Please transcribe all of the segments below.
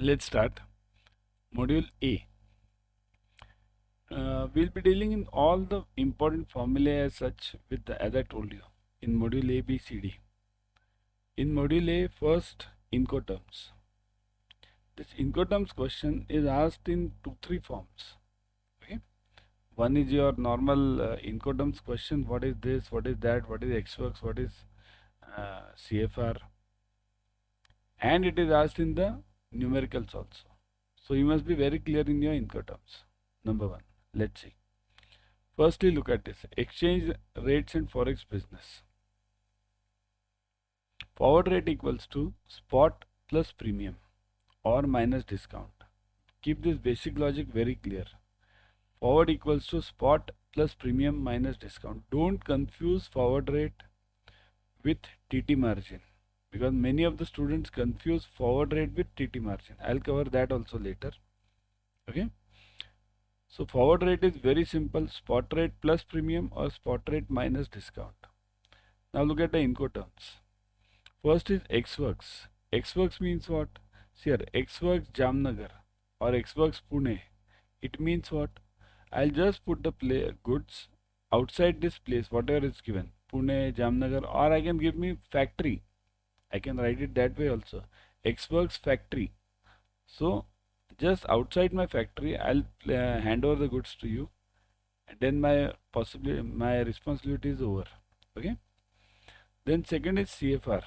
Let's start. Module A. We'll be dealing in all the important formulae as such as I told you in module A, B, C, D. In module A, first Incoterms. This Incoterms question is asked in three forms. Okay. One is your normal Incoterms question. What is this? What is that? What is XWorks? What is CFR? And it is asked in the numericals also. So you must be very clear in your Incoterms. Number one. Let's see. Firstly, look at this exchange rates and forex business. Forward rate equals to spot plus premium or minus discount. Keep this basic logic very clear. Forward equals to spot plus premium minus discount. Don't confuse forward rate with TT margin because many of the students confuse forward rate with TT margin. I'll cover that also later. Okay. So forward rate is very simple, spot rate plus premium or spot rate minus discount. Now look at the Incoterms. First is XWorks. XWorks means what? See here, XWorks Jamnagar or XWorks Pune. It means what? I'll just put the goods outside this place, whatever is given. Pune, Jamnagar, or I can give me factory. I can write it that way also. XWorks factory. So just outside my factory, I'll hand over the goods to you, and then my responsibility is over. Okay. Then second is CFR.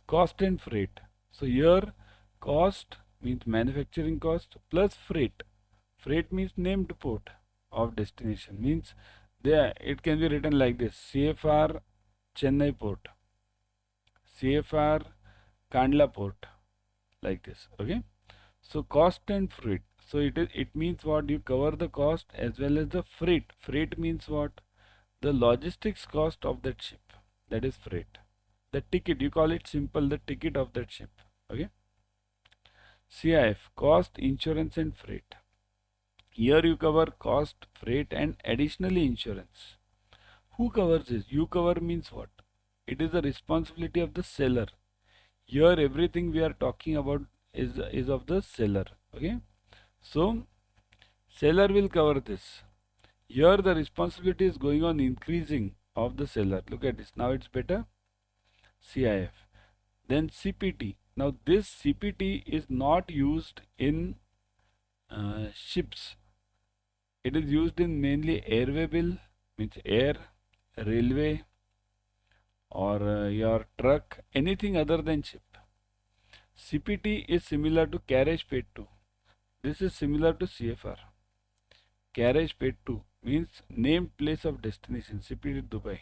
Cost and freight. So here cost means manufacturing cost plus freight. Freight means named port of destination. Means there it can be written like this: CFR Chennai port, CFR Kandla port, like this. Okay. So cost and freight. So it means what? You cover the cost as well as the freight. Freight means what? The logistics cost of that ship. That is freight. The ticket, you call it simple, the ticket of that ship. Okay. CIF, cost, insurance and freight. Here you cover cost, freight and additionally insurance. Who covers this? You cover means what? It is the responsibility of the seller. Here everything we are talking about is of the seller. Okay. So seller will cover this. Here the responsibility is going on increasing of the seller. Look at this. Now it's better. CIF. Then CPT. Now this CPT is not used in ships. It is used in mainly airway bill, means air, railway, or your truck, anything other than ship. CPT is similar to carriage paid to. This is similar to CFR. Carriage paid to means named place of destination. CPT Dubai.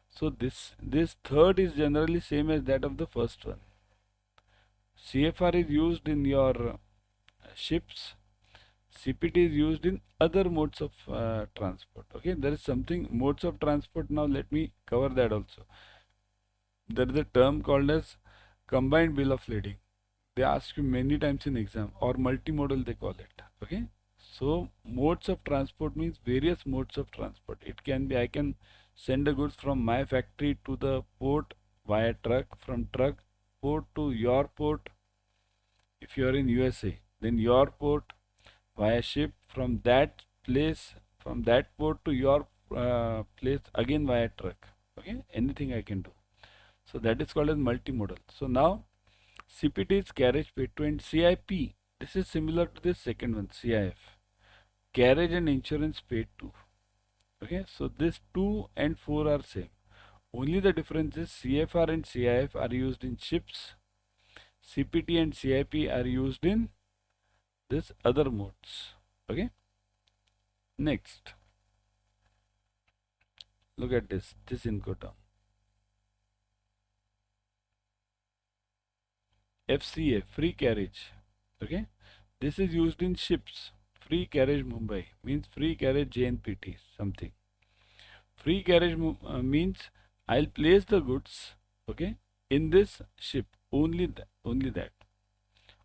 So this third is generally same as that of the first one. CFR is used in your ships. CPT is used in other modes of transport. Okay, there is something modes of transport. Now let me cover that also. There is a term called as combined bill of lading. They ask you many times in exam, or multimodal they call it. Okay, so modes of transport means various modes of transport. It can be I can send the goods from my factory to the port via truck, from truck port to your port. If you are in USA, then your port via ship, from that place, from that port to your place again via truck. Okay, anything I can do. So that is called as multimodal. So now CPT is carriage paid to, and CIP. This is similar to this second one, CIF. Carriage and insurance paid to. Okay, so this 2 and 4 are same. Only the difference is CFR and CIF are used in ships. CPT and CIP are used in this other modes. Okay. Next, look at this Incoterm. FCA, free carriage. Okay, this is used in ships. Free carriage Mumbai means free carriage JNPT something. Free carriage means I'll place the goods, okay, in this ship, only that.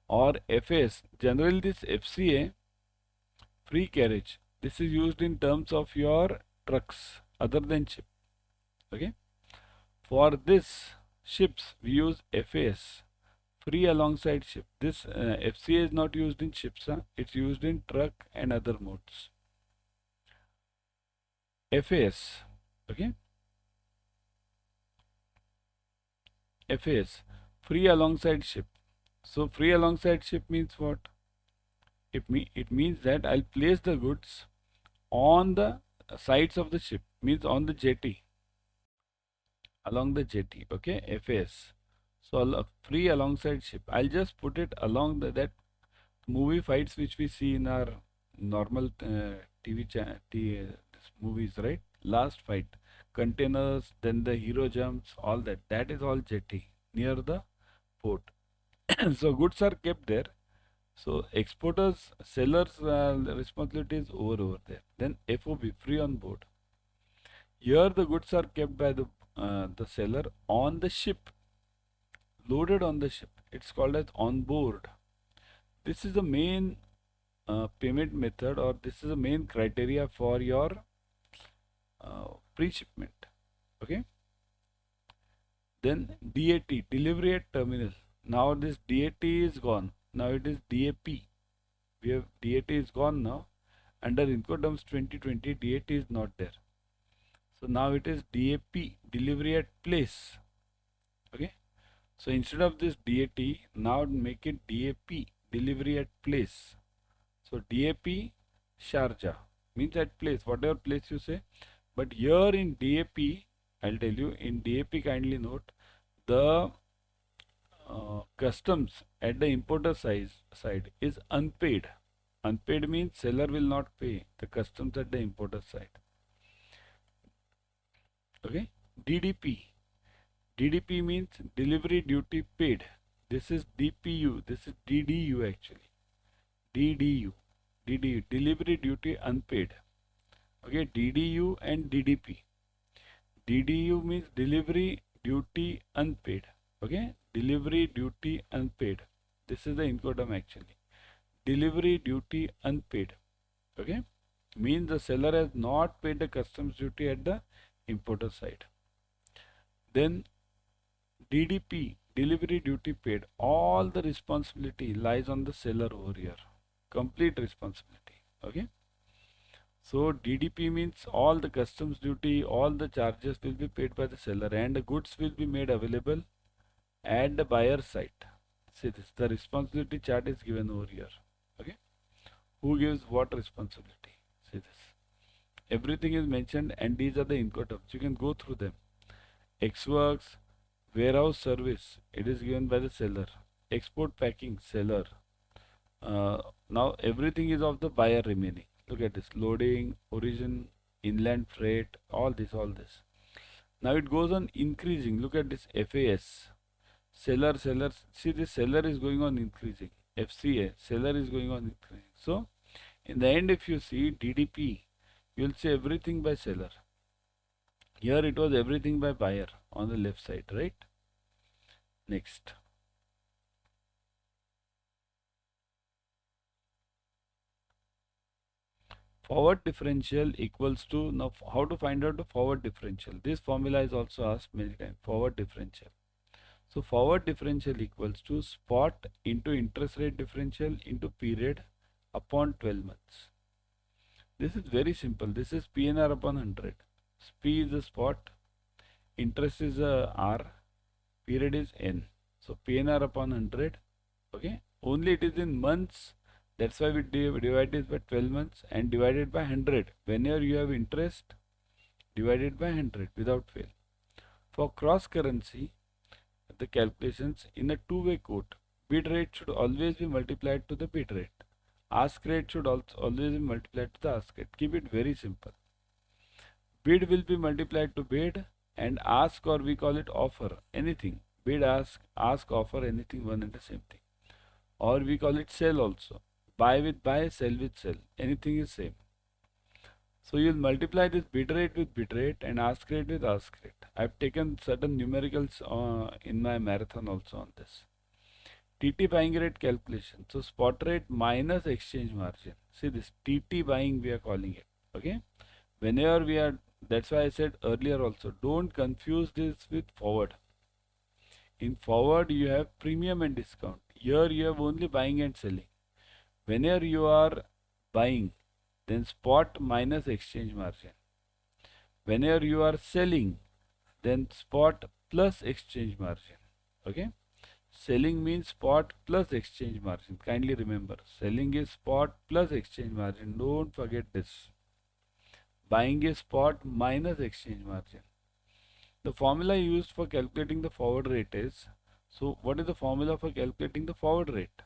Or FAS, generally this FCA, free carriage, this is used in terms of your trucks other than ship. Okay, for this ships we use FAS, Free alongside ship. This FCA is not used in ships, huh? It's used in truck and other modes. FAS, okay? FAS, free alongside ship. So free alongside ship means what? It means that I'll place the goods on the sides of the ship, means on the jetty, along the jetty, okay? FAS. So free alongside ship. I'll just put it along that movie fights which we see in our normal movies, right? Last fight, containers, then the hero jumps, all that. That is all jetty near the port. So goods are kept there. So exporters, sellers' responsibility is over there. Then FOB, free on board. Here the goods are kept by the seller on the ship, loaded on the ship. It's called as on board. This is the main payment method, or this is the main criteria for your pre-shipment. Okay. Then DAT, delivery at terminal. Now this DAT is gone. Now it is DAP. We have DAT is gone now. Under Incoterms 2020, DAT is not there. So now it is DAP, delivery at place. Okay. So instead of this DAT, now make it DAP, delivery at place. So DAP Sharjah means at place, whatever place you say. But here in DAP, I'll tell you, in DAP kindly note, the customs at the importer side is unpaid. Unpaid means seller will not pay the customs at the importer side. Okay. DDP. DDP means delivery duty paid. This is DPU. This is DDU actually. DDU. DDU. Delivery duty unpaid. Okay. DDU and DDP. DDU means delivery duty unpaid. Okay. Delivery duty unpaid. This is the Incoterm actually. Delivery duty unpaid. Okay. Means the seller has not paid the customs duty at the importer side. Then DDP, delivery duty paid. All the responsibility lies on the seller over here. Complete responsibility. Okay. So DDP means all the customs duty, all the charges will be paid by the seller, and the goods will be made available at the buyer side. See this, the responsibility chart is given over here. Okay. Who gives what responsibility? See this. Everything is mentioned, and these are the Incoterms. You can go through them. Ex Works, warehouse service, it is given by the seller. Export packing, seller. Now everything is of the buyer remaining. Look at this, loading, origin, inland freight, all this. Now it goes on increasing. Look at this FAS, seller. See, this seller is going on increasing. FCA, seller is going on increasing. So in the end, if you see DDP, you will see everything by seller. Here it was everything by buyer on the left side, right? Next. Forward differential equals to, now how to find out the forward differential? This formula is also asked many times, forward differential. So forward differential equals to spot into interest rate differential into period upon 12 months. This is very simple. This is PNR upon 100. P is the spot, interest is R, period is N. So PNR upon 100. Okay. Only it is in months. That's why we divide this by 12 months and divided by 100. Whenever you have interest, divided by 100 without fail. For cross currency, the calculations in a two-way quote, bid rate should always be multiplied to the bid rate. Ask rate should also always be multiplied to the ask rate. Keep it very simple. Bid will be multiplied to bid, and ask, or we call it offer, anything. Bid, ask, offer, anything, one and the same thing. Or we call it sell also. Buy with buy, sell with sell. Anything is same. So you'll multiply this bid rate with bid rate and ask rate with ask rate. I've taken certain numericals in my marathon also on this. TT buying rate calculation. So spot rate minus exchange margin. See this TT buying we are calling it. Okay. Whenever we are, that's why I said earlier also, don't confuse this with forward. In forward, you have premium and discount. Here, you have only buying and selling. Whenever you are buying, then spot minus exchange margin. Whenever you are selling, then spot plus exchange margin. Okay. Selling means spot plus exchange margin. Kindly remember, selling is spot plus exchange margin. Don't forget this. Buying is spot minus exchange margin. The formula used for calculating the forward rate is, so what is the formula for calculating the forward rate?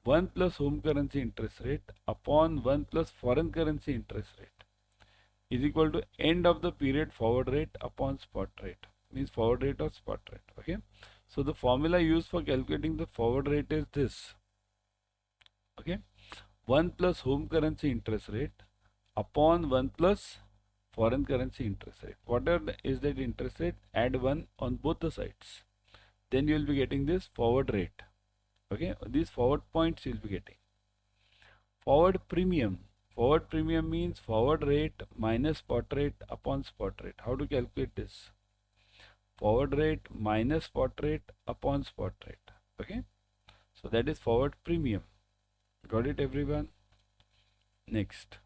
1 plus home currency interest rate upon 1 plus foreign currency interest rate is equal to end of the period forward rate upon spot rate. Means forward rate or spot rate. Okay. So the formula used for calculating the forward rate is this. Okay. 1 plus home currency interest rate upon 1 plus foreign currency interest rate. Whatever is that interest rate, add 1 on both the sides. Then you will be getting this forward rate. Okay. These forward points you will be getting. Forward premium. Forward premium means forward rate minus spot rate upon spot rate. How to calculate this? Forward rate minus spot rate upon spot rate. Okay. So that is forward premium. Got it, everyone? Next.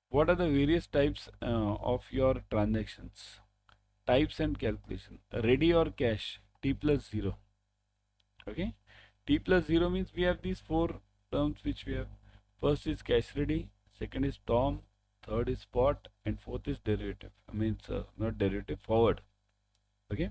What are the various types of your transactions? Types and calculation. Ready or cash, T plus 0. Okay. T plus 0 means we have these four terms which we have. First is cash ready, second is Tom, third is spot, and fourth is derivative. I mean, not derivative, forward. Okay.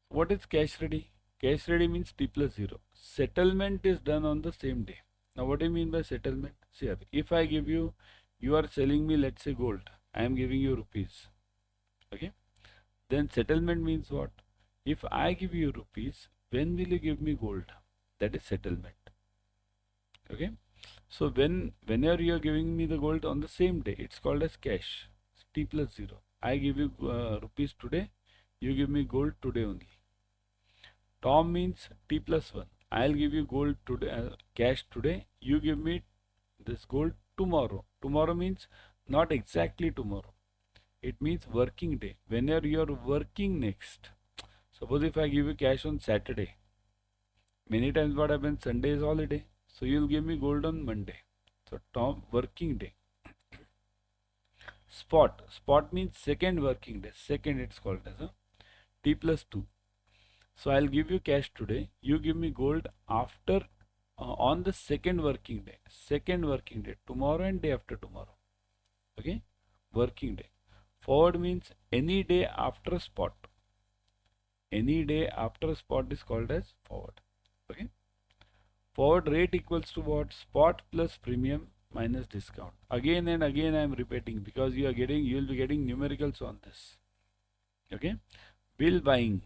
What is cash ready? Cash ready means T plus 0. Settlement is done on the same day. Now, what do you mean by settlement? See here, if I give you, you are selling me, let's say, gold. I am giving you rupees. Okay. Then settlement means what? If I give you rupees, when will you give me gold? That is settlement. Okay. So whenever you are giving me the gold on the same day, it's called as cash. T plus 0. I give you rupees today, you give me gold today only. Tom means T plus 1. I'll give you gold today, cash today, you give me this gold tomorrow. Tomorrow means not exactly tomorrow. It means working day. Whenever you are working next. Suppose if I give you cash on Saturday, many times what happens, Sunday is holiday. So you'll give me gold on Monday. So Tom, working day. Spot. Spot means second working day. Second it's called as a T plus 2. So I'll give you cash today. You give me gold after on the second working day. Second working day. Tomorrow and day after tomorrow. Okay. Working day. Forward means any day after spot. Any day after spot is called as forward. Okay. Forward rate equals to what? Spot plus premium minus discount. Again and again I am repeating because you will be getting numericals on this. Okay. Bill buying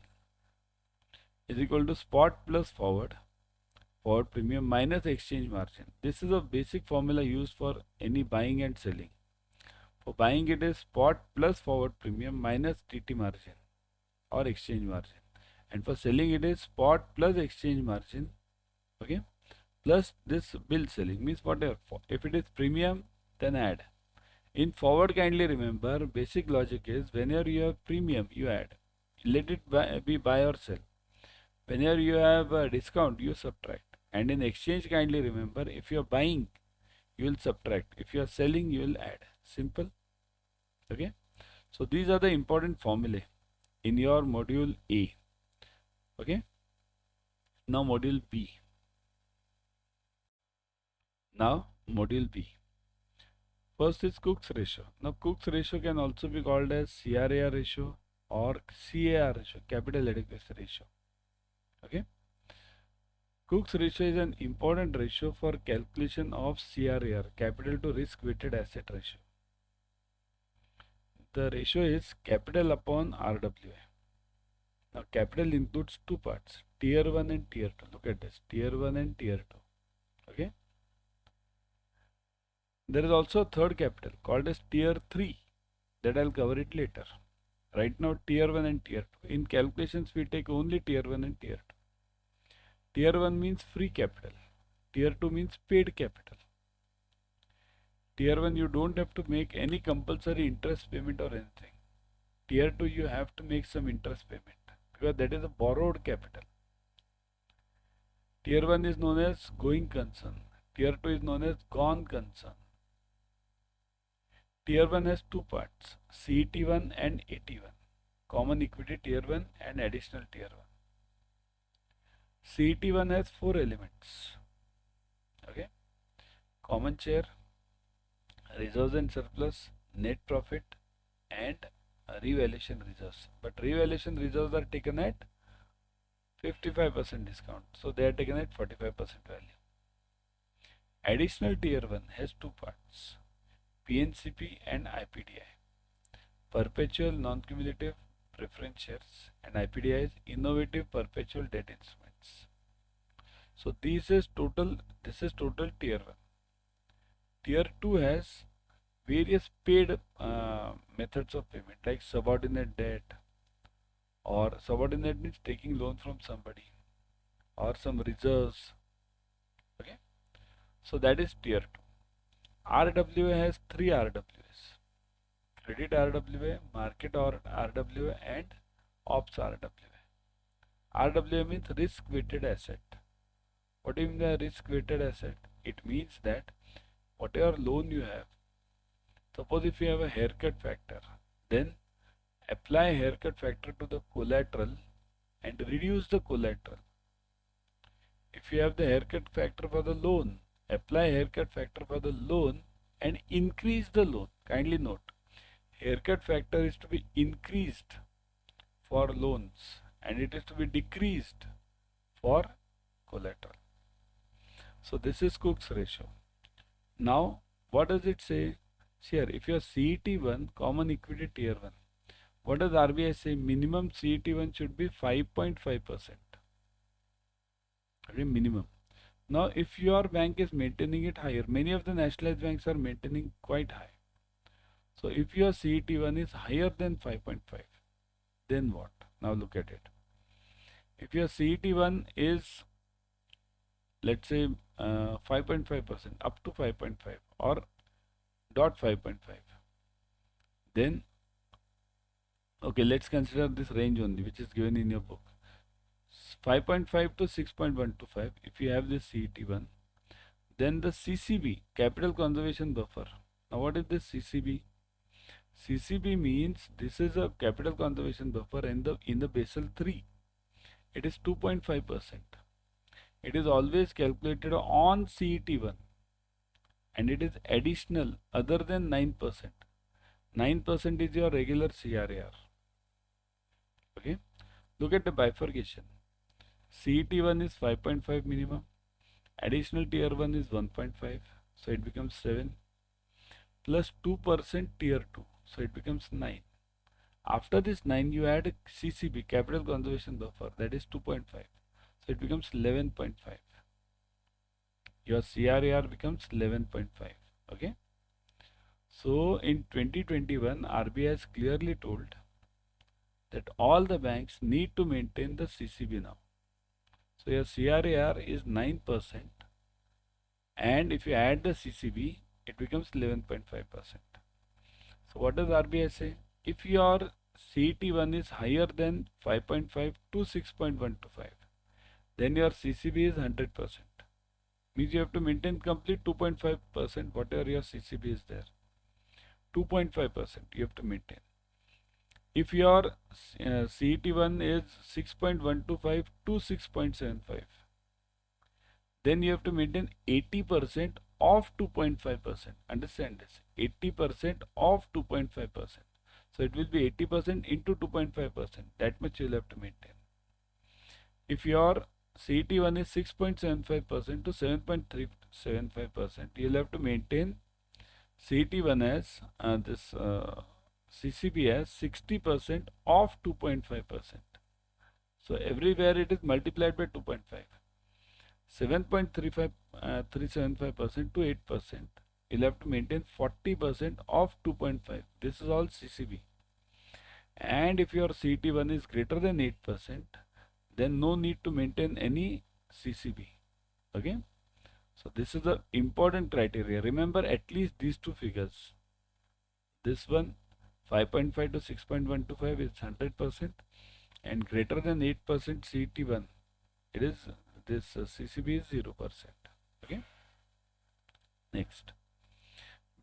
is equal to spot plus forward premium minus exchange margin. This is a basic formula used for any buying and selling. For buying it is spot plus forward premium minus TT margin or exchange margin, and for selling it is spot plus exchange margin, okay, plus this bill selling. Means whatever, if it is premium then add. In forward, kindly remember, basic logic is whenever you have premium you add, let it be buy or sell. Whenever you have a discount you subtract, and in exchange, kindly remember, if you are buying you will subtract, if you are selling you will add. Simple. Okay. So these are the important formulae in your module A. Okay. Now module B. Now module B. First is Cook's ratio. Now Cook's ratio can also be called as CRAR ratio or CAR ratio, capital adequacy ratio. Okay. Cook's ratio is an important ratio for calculation of CRAR, capital to risk weighted asset ratio. The ratio is capital upon RWA. Now capital includes two parts, tier 1 and tier 2. Look at this, tier 1 and tier 2. Okay. There is also a third capital called as tier 3, that I'll cover it later. Right now tier 1 and tier 2. In calculations we take only tier 1 and tier 2. Tier 1 means free capital. Tier 2 means paid capital. Tier 1 you don't have to make any compulsory interest payment or anything. Tier 2 you have to make some interest payment because that is a borrowed capital. Tier 1 is known as going concern. Tier 2 is known as gone concern. Tier 1 has two parts, CET1 and AT1. Common equity tier 1 and additional tier 1. CET1 has four elements. Okay. Common share, reserves and surplus, net profit, and revaluation reserves. But revaluation reserves are taken at 55% discount. So they are taken at 45% value. Additional tier 1 has two parts, PNCP and IPDI. Perpetual non-cumulative preference shares, and IPDI is innovative perpetual debt instruments. So this is total tier 1. Tier 2 has various paid methods of payment like subordinate debt, or subordinate means taking loan from somebody, or some reserves. Okay, so that is tier 2. RWA has three RWAs: credit RWA, market RWA, and ops RWA. RWA means risk weighted asset. What do you mean by risk weighted asset? It means that whatever loan you have, suppose if you have a haircut factor, then apply haircut factor to the collateral and reduce the collateral. If you have the haircut factor for the loan, apply haircut factor for the loan and increase the loan. Kindly note, haircut factor is to be increased for loans and it is to be decreased for collateral. So this is Cook's ratio. Now what does it say? Here, if you are CET1 common equity tier 1, what does RBI say? Minimum CET1 should be 5.5%. Okay, minimum. Now if your bank is maintaining it higher, many of the nationalized banks are maintaining quite high. So if your CET1 is higher than 5.5, then what? Now look at it. If your CET1 is, let's say 5.5%, up to 5.5 or dot 5.5, then okay, let's consider this range only which is given in your book, 5.5 to 6.125. If you have this CET1, then the CCB, capital conservation buffer. Now what is this CCB? CCB means this is a capital conservation buffer in the Basel 3. It is 2.5%. It is always calculated on CET1 and it is additional other than 9%. 9% is your regular CRAR. Okay, look at the bifurcation. CET1 is 5.5 minimum, additional tier 1 is 1.5, so it becomes 7, plus 2% tier 2, so it becomes 9. After this 9 you add CCB, capital conservation buffer, that is 2.5, so it becomes 11.5. Your CRAR becomes 11.5. Okay, so in 2021 RBI has clearly told that all the banks need to maintain the CCB now. So your CRAR is 9%, and if you add the CCB, it becomes 11.5%. So what does RBI say? If your CET1 is higher than 5.5 to 6.125, then your CCB is 100%. Means you have to maintain complete 2.5%, whatever your CCB is there. 2.5% you have to maintain. If your CET1 is 6.125 to 6.75, then you have to maintain 80% of 2.5%. Understand this, 80% of 2.5%. So it will be 80% into 2.5%. That much you will have to maintain. If your CET1 is 6.75% to 7.375%, you will have to maintain CET1 as CCB as 60% of 2.5%. So everywhere it is multiplied by 2.5. 7.375% to 8%. You'll have to maintain 40% of 2.5. This is all CCB. And if your CET1 is greater than 8%, then no need to maintain any CCB. Okay. So this is the important criteria. Remember at least these two figures. This one 5.5 to 6.125 is 100% and greater than 8% CET1. It is this CCB is 0%. Okay. Next,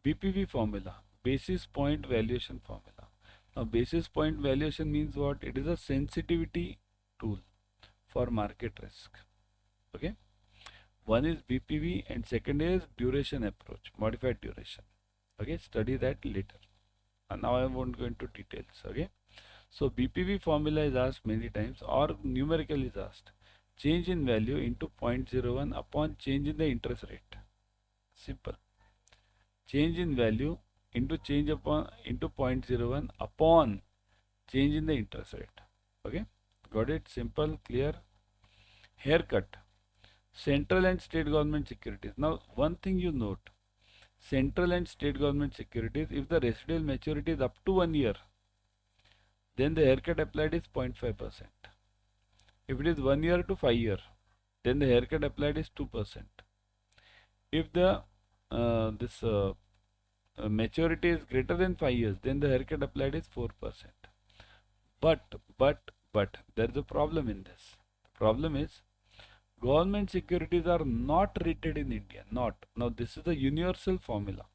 BPV formula, basis point valuation formula. Now basis point valuation means what? It is a sensitivity tool for market risk. Okay. One is BPV and second is duration approach, modified duration. Okay, study that later. And now I won't go into details. Okay. So BPV formula is asked many times or numerical is asked. Change in value into 0.01 upon change in the interest rate. Simple. Change in value into change upon into 0.01 upon change in the interest rate. Okay. Got it? Simple, clear. Haircut. Central and state government securities. Now one thing you note. Central and state government securities, if the residual maturity is up to 1 year, then the haircut applied is 0.5%. If it is 1 year to 5 year, then the haircut applied is 2%. If the this maturity is greater than 5 years, then the haircut applied is 4%. But there is a problem in this. The problem is government securities are not rated in India. Not. Now this is a universal formula.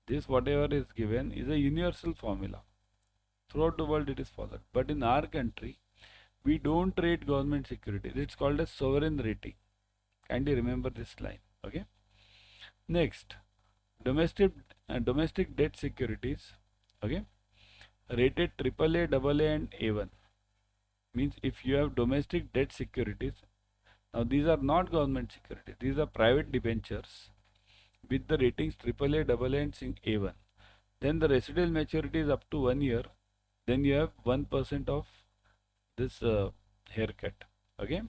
This whatever is given is a universal formula. Throughout the world it is followed. But in our country, we don't rate government securities. It's called a sovereign rating. Kindly remember this line. Okay. Next, domestic debt securities. Okay. Rated AAA, AA, and A1. Means if you have domestic debt securities, now these are not government securities. These are private debentures with the ratings AAA, AA, and A1. Then the residual maturity is up to 1 year. Then you have 1% of this haircut. Okay.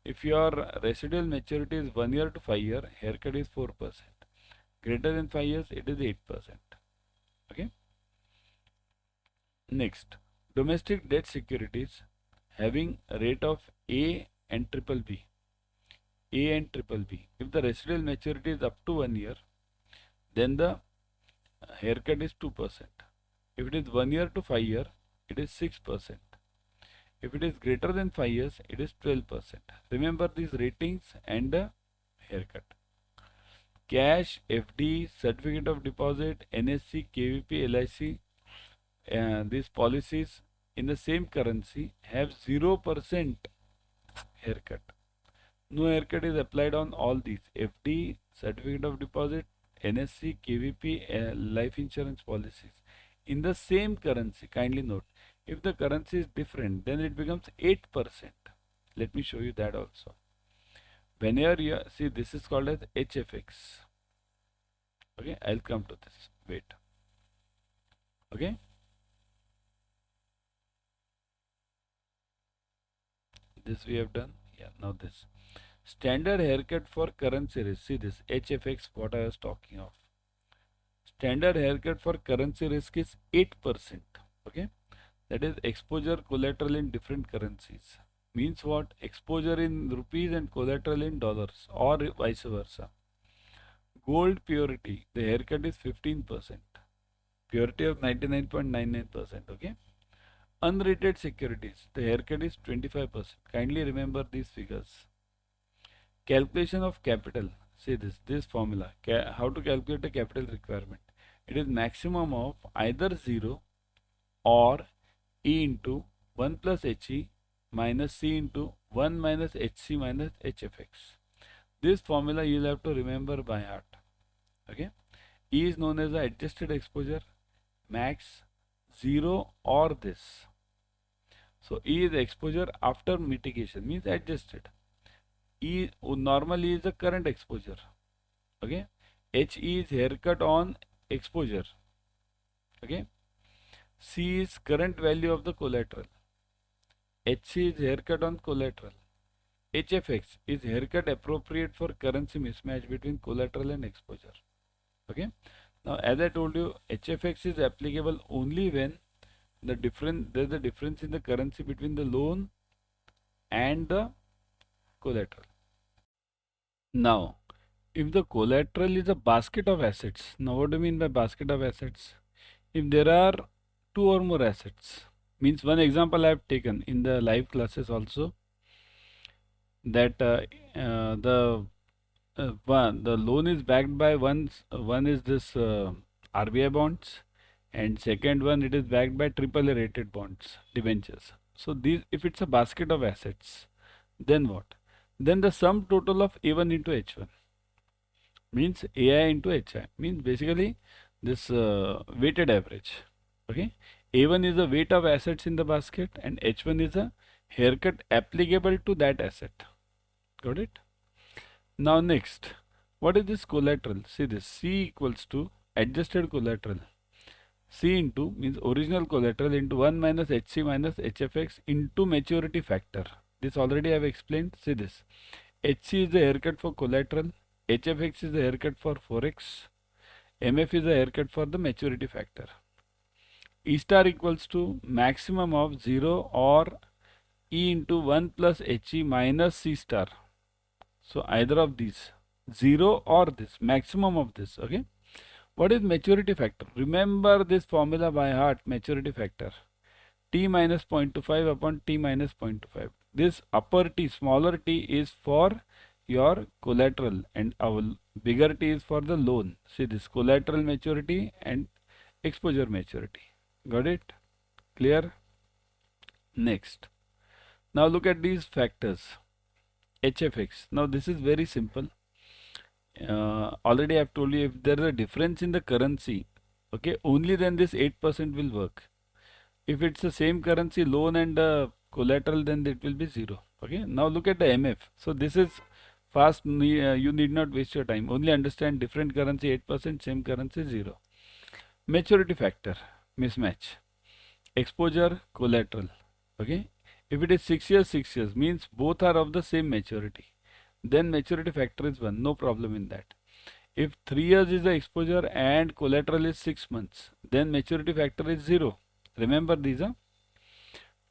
If your residual maturity is 1 year to 5 year, haircut is 4%. Greater than 5 years, it is 8%. Okay. Next, domestic debt securities having a rate of A and triple B. A and triple B. If the residual maturity is up to 1 year, then the haircut is 2%. If it is 1 year to 5 year, it is 6%. If it is greater than 5 years, it is 12%. Remember these ratings and the haircut. Cash, FD, certificate of deposit, NSC, KVP, LIC, these policies in the same currency have 0% haircut. No haircut is applied on all these FD, certificate of deposit, NSC, KVP, life insurance policies in the same currency. Kindly note, if the currency is different, then it becomes 8%. Let me show you that also. Whenever you see, this is called as HFX. Okay, I'll come to this. Wait. Okay. This we have done. Yeah, now this. Standard haircut for currency risk. See this HFX, what I was talking of. Standard haircut for currency risk is 8%. Okay. That is exposure collateral in different currencies. Means what? Exposure in rupees and collateral in dollars or vice versa. Gold purity, the haircut is 15%. Purity of 99.99%. Okay. Unrated securities, the haircut is 25%. Kindly remember these figures. Calculation of capital. See this formula. How to calculate a capital requirement? It is maximum of either 0 or E into 1 plus HE minus C into 1 minus HC minus HFX. This formula you will have to remember by heart. Okay. E is known as the adjusted exposure, max, 0 or this. So E is exposure after mitigation, means adjusted. E normally is the current exposure. Okay. HE is haircut on exposure. Okay. C is current value of the collateral. HC is haircut on collateral. HFX is haircut appropriate for currency mismatch between collateral and exposure. Okay. Now, as I told you, HFX is applicable only when there's a difference in the currency between the loan and the collateral. Now, If the collateral is a basket of assets, now what do you mean by basket of assets? If there are two or more assets, means one example I have taken in the live classes also, that the loan is backed by one is this RBI bonds, and second one it is backed by triple A rated bonds, debentures. So these, if it's a basket of assets, then what? Then the sum total of A1 into H1 means AI into HI, means basically this weighted average. Okay, A1 is the weight of assets in the basket and H1 is a haircut applicable to that asset. Got it? Now next, what is this collateral? See this, C equals to adjusted collateral. C into means original collateral into 1 minus HC minus HFX into maturity factor. This already I have explained. See this, HC is the haircut for collateral, HFX is the haircut for forex, MF is the haircut for the maturity factor. E star equals to maximum of 0 or E into 1 plus HE minus C star. So either of these, 0 or this, maximum of this. Okay. What is maturity factor? Remember this formula by heart, maturity factor. T minus 0.25 upon T minus 0.25. This upper T, smaller T is for your collateral and our bigger T is for the loan. See this, collateral maturity and exposure maturity. Got it? Clear? Next. Now look at these factors. HFX. Now this is very simple. Already I have told you, if there is a difference in the currency, okay, only then this 8% will work. If it's the same currency loan and collateral, then it will be 0. Okay. Now look at the MF. So this is fast. You need not waste your time. Only understand different currency 8%, same currency 0. Maturity factor mismatch. Exposure collateral. Okay. If it is 6 years, 6 years means both are of the same maturity. Then maturity factor is 1. No problem in that. If 3 years is the exposure and collateral is 6 months, then maturity factor is 0. Remember these are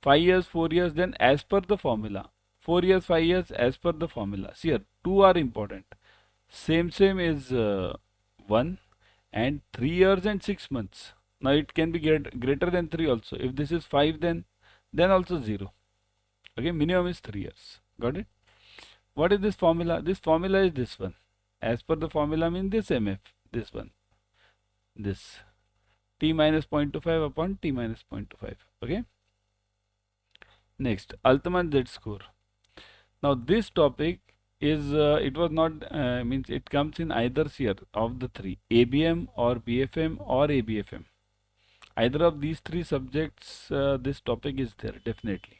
5 years, 4 years, then as per the formula. 4 years, 5 years as per the formula. See here, 2 are important. Same is 1 and 3 years and 6 months. Now it can be greater than 3 also. If this is 5, then also 0. Okay, minimum is 3 years. Got it? What is this formula? This formula is this one. As per the formula means this MF, this one. This T minus 0.25 upon T minus 0.25. Okay. Next, Altman Z score. Now this topic is, it was not, means it comes in either tier of the three, ABM or BFM or ABFM. Either of these three subjects, this topic is there definitely.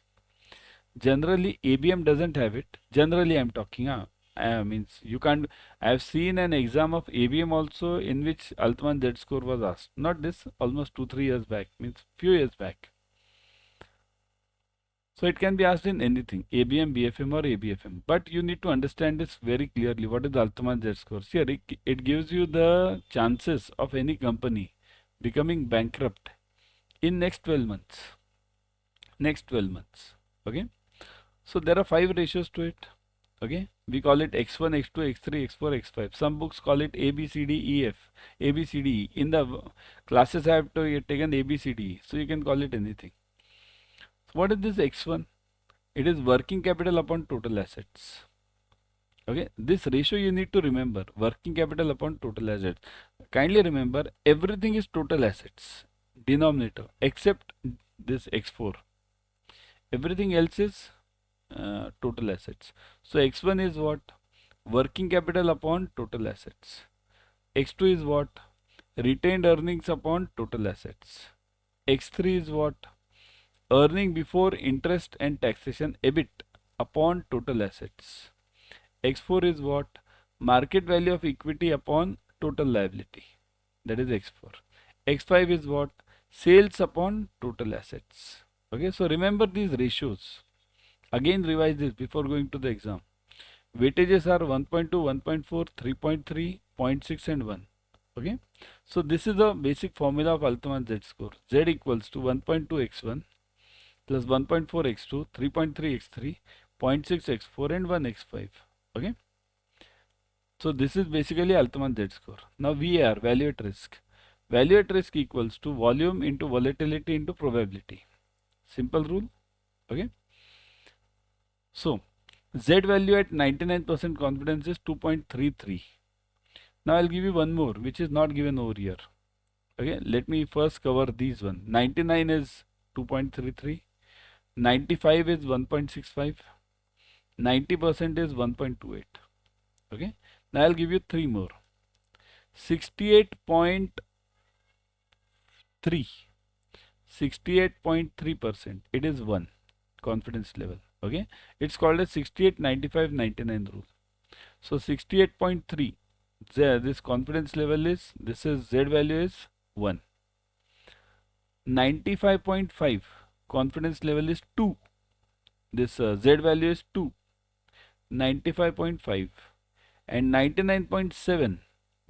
Generally ABM doesn't have it. Generally I'm talking, means you can't. I have seen an exam of ABM also in which Altman Z score was asked. Not this, almost 2-3 years back, means few years back. So it can be asked in anything, ABM, BFM or ABFM. But you need to understand this very clearly. What is the Altman Z score? Here it gives you the chances of any company becoming bankrupt in next 12 months. Next 12 months. Okay. So there are 5 ratios to it. Okay. We call it X1, X2, X3, X4, X5. Some books call it A, B, C, D, E, F. A, B, C, D, E. In the classes I have taken A, B, C, D, E. So you can call it anything. So what is this X1? It is working capital upon total assets. Okay. This ratio you need to remember. Working capital upon total assets. Kindly remember, everything is total assets. Denominator. Except this X4. Everything else is total assets. So X1 is what? Working capital upon total assets. X2 is what? Retained earnings upon total assets. X3 is what? Earning before interest and taxation, EBIT, upon total assets. X4 is what? Market value of equity upon total liability. That is X4. X5 is what? Sales upon total assets. Okay, so remember these ratios. Again revise this before going to the exam. Weightages are 1.2, 1.4, 3.3, 0.6 and 1. Okay. So this is the basic formula of Altman Z score. Z equals to 1.2 x1 plus 1.4 x2, 3.3 x3, 0.6 x4 and 1 x5. Okay. So this is basically Altman Z score. Now VAR, value at risk. Value at risk equals to volume into volatility into probability. Simple rule. Okay. So Z value at 99% confidence is 2.33. Now I'll give you one more which is not given over here. Okay, let me first cover these one. 99 is 2.33, 95 is 1.65, 90% is 1.28. Okay, now I'll give you three more. 68.3, 68.3%, it is 1 confidence level. Okay, it's called a 68, 95, 99 rule. So 68.3, this confidence level is, this is Z value is 1. 95.5 confidence level is 2. This Z value is 2. 95.5 and 99.7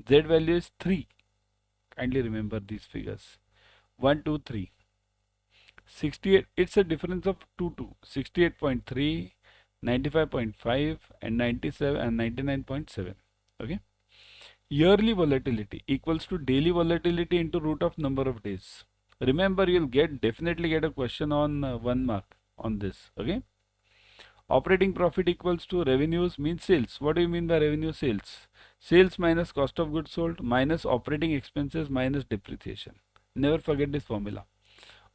Z value is 3. Kindly remember these figures. 1, 2, 3. 68, it's a difference of 2, 2. 68.3, 95.5 and 97 and 99.7. Okay. Yearly volatility equals to daily volatility into root of number of days. Remember, you'll definitely get a question on 1 mark on this. Okay. Operating profit equals to revenues means sales. What do you mean by revenue? Sales. Sales minus cost of goods sold minus operating expenses minus depreciation. Never forget this formula.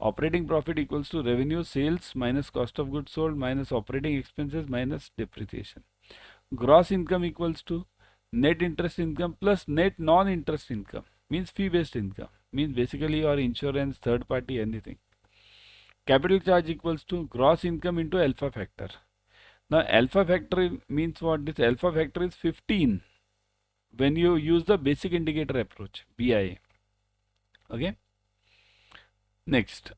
Operating profit equals to revenue, sales minus cost of goods sold minus operating expenses minus depreciation. Gross income equals to net interest income plus net non-interest income, means fee-based income, means basically your insurance, third party, anything. Capital charge equals to gross income into alpha factor. Now alpha factor means what? This alpha factor is 15 when you use the basic indicator approach, BIA. Okay. Next,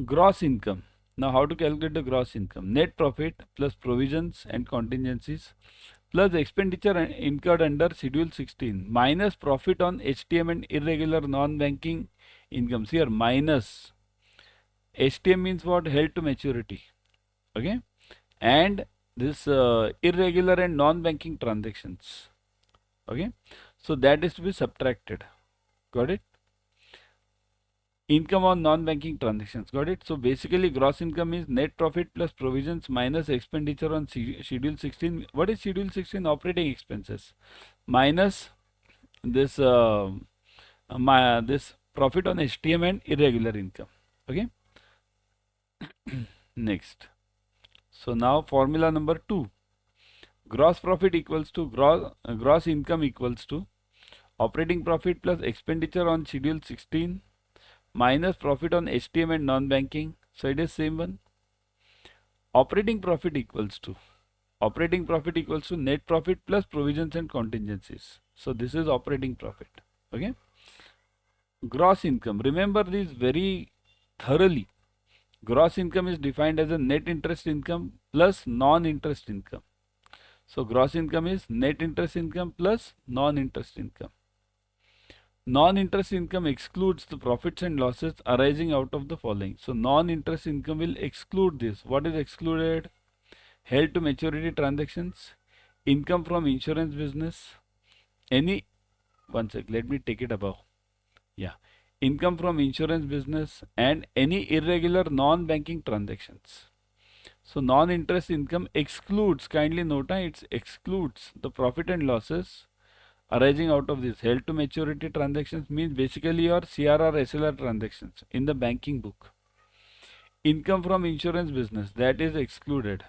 gross income. Now how to calculate the gross income? Net profit plus provisions and contingencies plus expenditure incurred under Schedule 16 minus profit on HTM and irregular non-banking incomes. Here minus HTM means what? Held to maturity. Okay. And this irregular and non-banking transactions. Okay. So that is to be subtracted. Got it? Income on non-banking transactions. Got it? So basically gross income is net profit plus provisions minus expenditure on Schedule 16. What is Schedule 16? Operating expenses minus this this profit on HTM and irregular income. Okay. Next. So now formula number 2. Gross profit equals to gross income equals to operating profit plus expenditure on Schedule 16 minus profit on HTM and non-banking. So it is same one. Operating profit equals to net profit plus provisions and contingencies. So this is operating profit. Okay. Gross income. Remember this very thoroughly. Gross income is defined as a net interest income plus non-interest income. So gross income is net interest income plus non-interest income. Non-interest income excludes the profits and losses arising out of the following. So non-interest income will exclude this. What is excluded? Held to maturity transactions, income from insurance business, any, one sec, let me take it above. Yeah, income from insurance business and any irregular non-banking transactions. So non-interest income excludes, kindly note, it excludes the profit and losses arising out of this. Held to maturity transactions means basically your CRR SLR transactions in the banking book. Income from insurance business, that is excluded.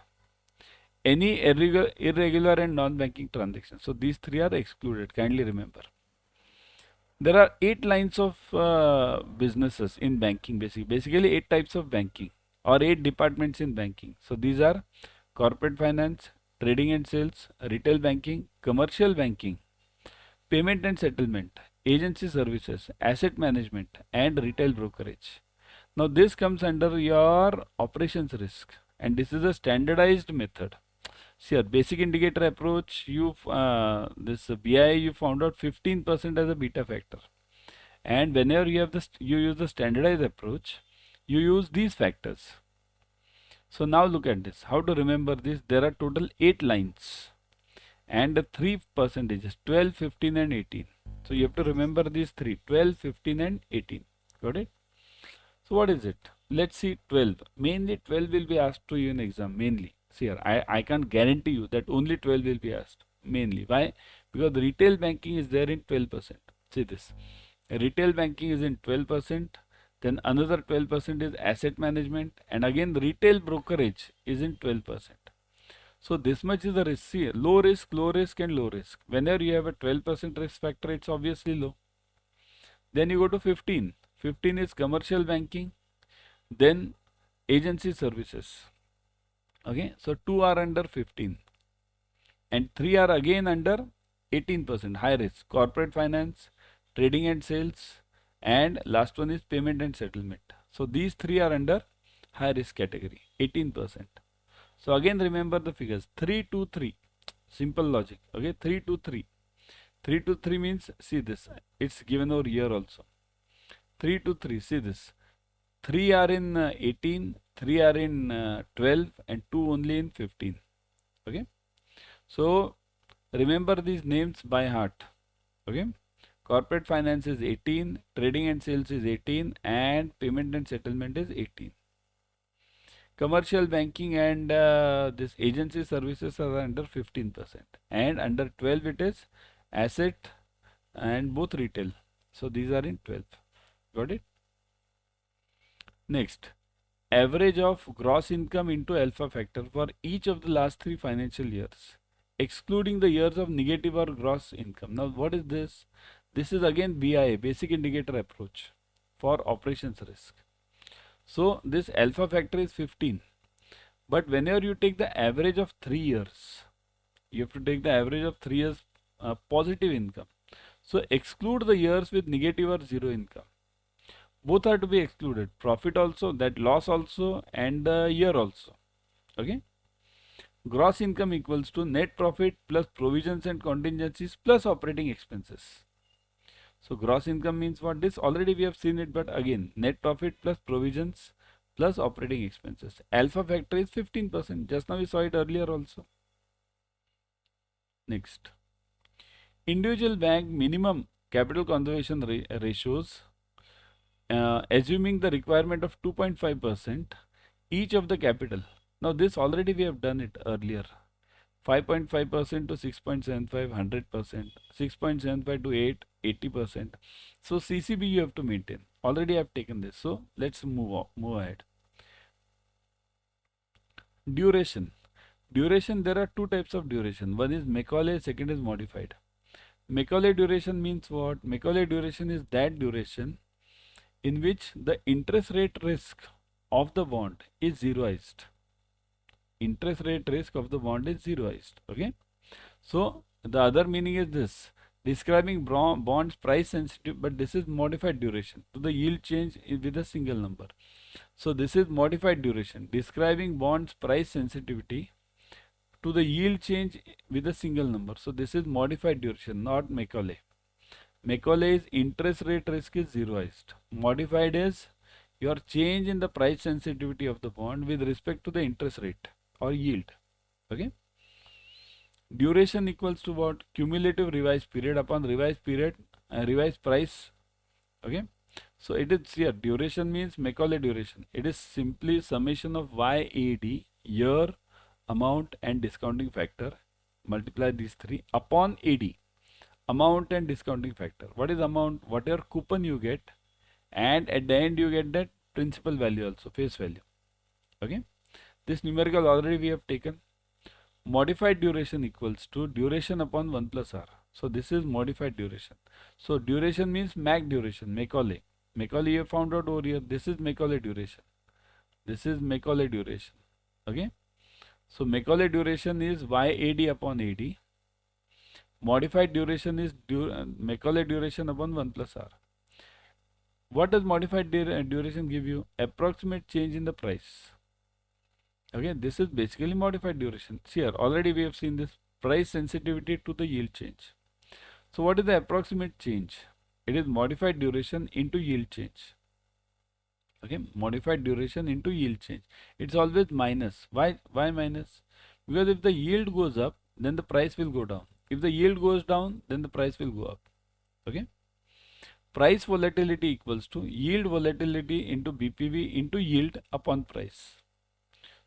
Any irregular and non-banking transactions. So these three are excluded, kindly remember. There are 8 lines of businesses in banking, basically 8 types of banking or 8 departments in banking. So these are corporate finance, trading and sales, retail banking, commercial banking, payment and settlement, agency services, asset management and retail brokerage. Now this comes under your operations risk and this is a standardized method. See, basic indicator approach, this BI you found out 15% as a beta factor, and whenever you have this, you use the standardized approach, you use these factors. So now look at this. How to remember this? There are total 8 lines and 3 percentages, 12, 15 and 18. So you have to remember these three, 12, 15 and 18. Got it? So what is it? Let's see 12. Mainly 12 will be asked to you in exam, mainly. See here, I can't guarantee you that only 12 will be asked, mainly. Why? Because the retail banking is there in 12%. See this. Retail banking is in 12%. Then another 12% is asset management. And again, retail brokerage is in 12%. So this much is the risk. See, low risk and low risk. Whenever you have a 12% risk factor, it's obviously low. Then you go to 15. 15 is commercial banking. Then agency services. Okay, so 2 are under 15 and 3 are again under 18% high risk. Corporate finance, trading and sales, and last one is payment and settlement. So these 3 are under high risk category, 18%. So again remember the figures, 3 to 3, simple logic. Okay, 3 to 3. 3 to 3 means, see this, it's given over here also. 3 to 3, see this. 3 are in 18, 3 are in 12 and 2 only in 15. Okay. So remember these names by heart. Okay. Corporate finance is 18, trading and sales is 18 and payment and settlement is 18. Commercial banking and this agency services are under 15% and under 12 it is asset and both retail. So these are in 12. Got it? Next, average of gross income into alpha factor for each of the last 3 financial years, excluding the years of negative or gross income. Now, what is this? This is again BIA, basic indicator approach for operations risk. So, this alpha factor is 15. But whenever you take the average of 3 years, you have to take the average of 3 years positive income. So, exclude the years with negative or zero income. Both are to be excluded, profit also, that loss also, and the year also. Okay. Gross income equals to net profit plus provisions and contingencies plus operating expenses. So gross income means what? This already we have seen it, but again, net profit plus provisions plus operating expenses. Alpha factor is 15%. Just now we saw it earlier also. Next, individual bank minimum capital conservation ratios. Assuming the requirement of 2.5% each of the capital. Now this already we have done it earlier. 5.5% to 6.75, 100%, 6.75 to 8, 80%. So CCB you have to maintain. Already I have taken this. So let's move ahead. Duration. Duration, there are two types of duration. One is Macaulay, second is modified. Macaulay duration means what? Macaulay duration is that duration in which the interest rate risk of the bond is zeroized. Interest rate risk of the bond is zeroized. Okay. So the other meaning is this, describing bonds price sensitive, but this is modified duration to the yield change with a single number. So this is modified duration, describing bonds price sensitivity to the yield change with a single number. So this is modified duration, not Macaulay. Macaulay's interest rate risk is zeroized. Modified is your change in the price sensitivity of the bond with respect to the interest rate or yield. Okay. Duration equals to what? Cumulative revised period upon revised period, revised price. Okay. So it is here. Duration means Macaulay duration. It is simply summation of YAD, year, amount and discounting factor. Multiply these three upon AD. Amount and discounting factor. What is amount? Whatever coupon you get, and at the end you get that principal value also, face value. Okay. This numerical already we have taken. Modified duration equals to duration upon 1 plus R. So this is modified duration. So duration means MAC duration, Macaulay. Macaulay you have found out over here. This is Macaulay duration. This is Macaulay duration. Okay. So Macaulay duration is YAD upon AD. Modified duration is Macaulay duration upon 1 plus R. What does modified duration give you? Approximate change in the price. Okay, this is basically modified duration. See here, already we have seen this price sensitivity to the yield change. So what is the approximate change? It is modified duration into yield change. Okay, modified duration into yield change. It's always minus. Why minus? Because if the yield goes up, then the price will go down. If the yield goes down, then the price will go up. Okay. Price volatility equals to yield volatility into BPV into yield upon price.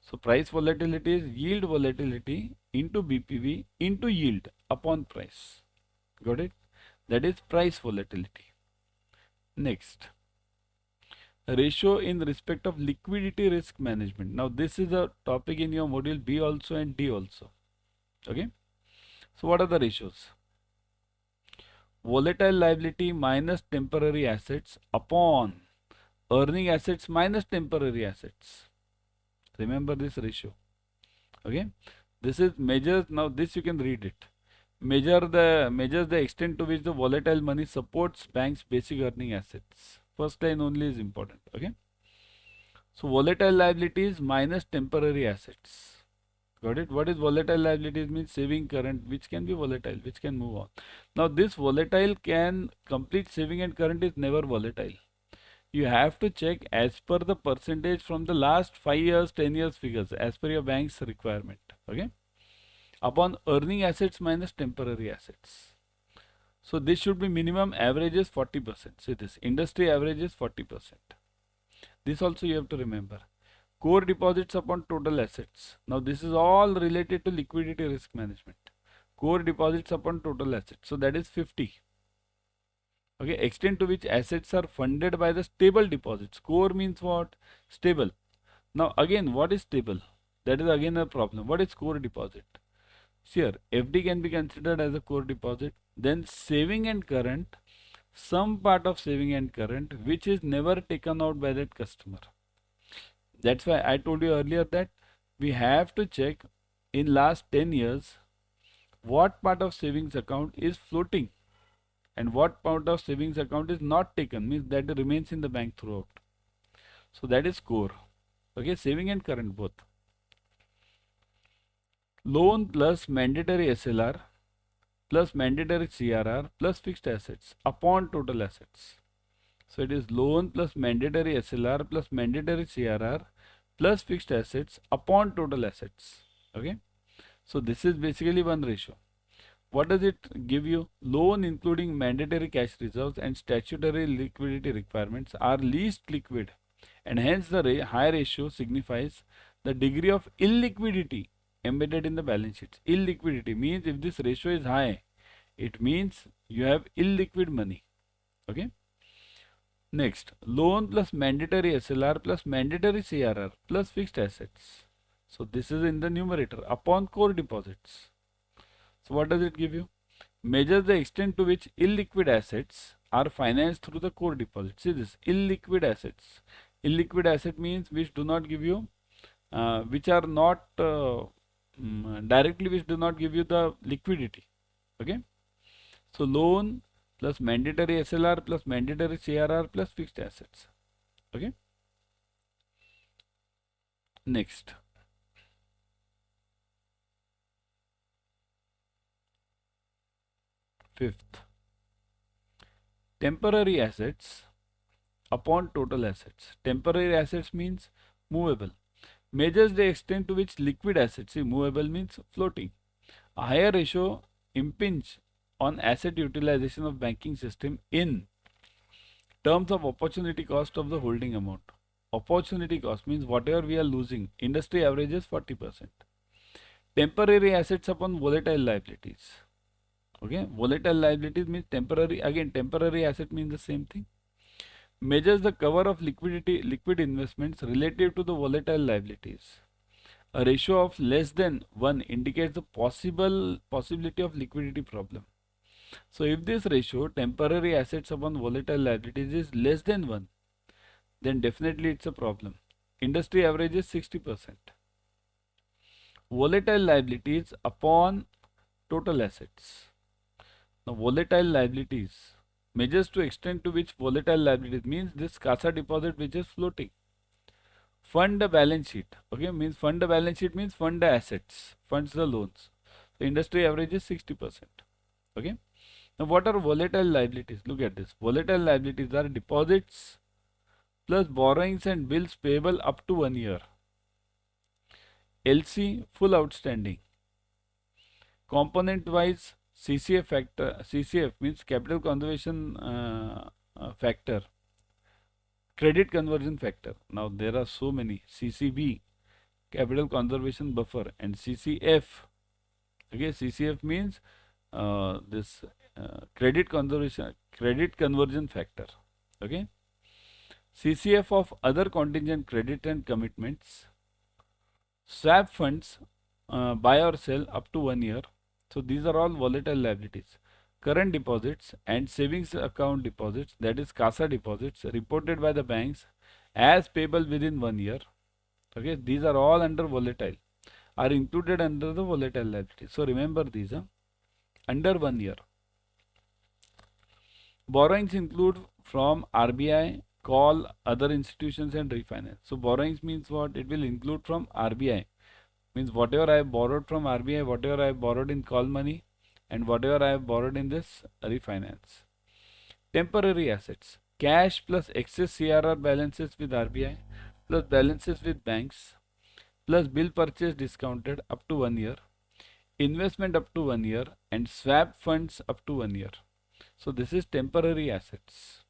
So price volatility is yield volatility into BPV into yield upon price. Got it? That is price volatility. Next, ratio in respect of liquidity risk management. Now this is a topic in your module B also and D also. Okay. So what are the ratios? Volatile liability minus temporary assets upon earning assets minus temporary assets. Remember this ratio. Okay. This is measures. Now this you can read it. Measures the extent to which the volatile money supports bank's basic earning assets. First line only is important. Okay. So volatile liabilities minus temporary assets. Got it? What is volatile liabilities? Means saving current, which can be volatile, which can move on. Now this volatile can complete saving and current is never volatile. You have to check as per the percentage from the last 5 years, 10 years figures as per your bank's requirement. Okay. Upon earning assets minus temporary assets. So this should be minimum average is 40%. See this industry average is 40%. This also you have to remember. Core deposits upon total assets. Now this is all related to liquidity risk management. Core deposits upon total assets. So that is 50. Okay, extent to which assets are funded by the stable deposits. Core means what? Stable. Now again, what is stable? That is again a problem. What is core deposit? Here, FD can be considered as a core deposit. Then saving and current, some part of saving and current which is never taken out by that customer. That's why I told you earlier that we have to check in last 10 years what part of savings account is floating and what part of savings account is not taken, means that remains in the bank throughout. So that is core. Okay, saving and current both. Loan plus mandatory SLR plus mandatory CRR plus fixed assets upon total assets. So it is loan plus mandatory SLR plus mandatory CRR plus fixed assets upon total assets. Okay. So this is basically one ratio. What does it give you? Loan including mandatory cash reserves and statutory liquidity requirements are least liquid, and hence the high ratio signifies the degree of illiquidity embedded in the balance sheets. Illiquidity means if this ratio is high, it means you have illiquid money. Okay. Next, loan plus mandatory SLR plus mandatory CRR plus fixed assets. So this is in the numerator upon core deposits. So what does it give you? Measures the extent to which illiquid assets are financed through the core deposits. See this, illiquid assets. Illiquid asset means which do not give you, which are not directly, which do not give you the liquidity. Okay. So loan plus mandatory SLR plus mandatory CRR plus fixed assets. Okay. Next. Fifth. Temporary assets upon total assets. Temporary assets means movable. Measures the extent to which liquid assets, see movable means floating. A higher ratio impinge on asset utilization of banking system in terms of opportunity cost of the holding amount. Opportunity cost means whatever we are losing. Industry average is 40%. Temporary assets upon volatile liabilities. Okay, volatile liabilities means temporary. Again, temporary asset means the same thing. Measures the cover of liquid investments relative to the volatile liabilities. A ratio of less than 1 indicates the possibility of liquidity problem. So if this ratio, temporary assets upon volatile liabilities, is less than 1, then definitely it's a problem. Industry average is 60%. Volatile liabilities upon total assets. Now volatile liabilities, measures to extent to which volatile liabilities means this CASA deposit which is floating. Fund the balance sheet. Okay, means fund the balance sheet means fund the assets, funds the loans. The industry average is 60%. Okay. Now what are volatile liabilities? Look at this. Volatile liabilities are deposits plus borrowings and bills payable up to 1 year. LC full outstanding. Component wise CCF factor. CCF means capital conservation factor. Credit conversion factor. Now there are so many. CCB, capital conservation buffer, and CCF. Okay, CCF means this credit conversion factor. Okay, CCF of other contingent credit and commitments. Swap funds, buy or sell up to 1 year. So these are all volatile liabilities. Current deposits and savings account deposits, that is CASA deposits, reported by the banks as payable within 1 year. Okay, these are all under volatile, are included under the volatile liabilities. So remember these, under 1 year. Borrowings include from RBI, call, other institutions, and refinance. So borrowings means what? It will include from RBI. Means whatever I have borrowed from RBI, whatever I have borrowed in call money, and whatever I have borrowed in this refinance. Temporary assets. Cash plus excess CRR balances with RBI, plus balances with banks, plus bill purchase discounted up to 1 year, investment up to 1 year, and swap funds up to 1 year. So this is temporary assets.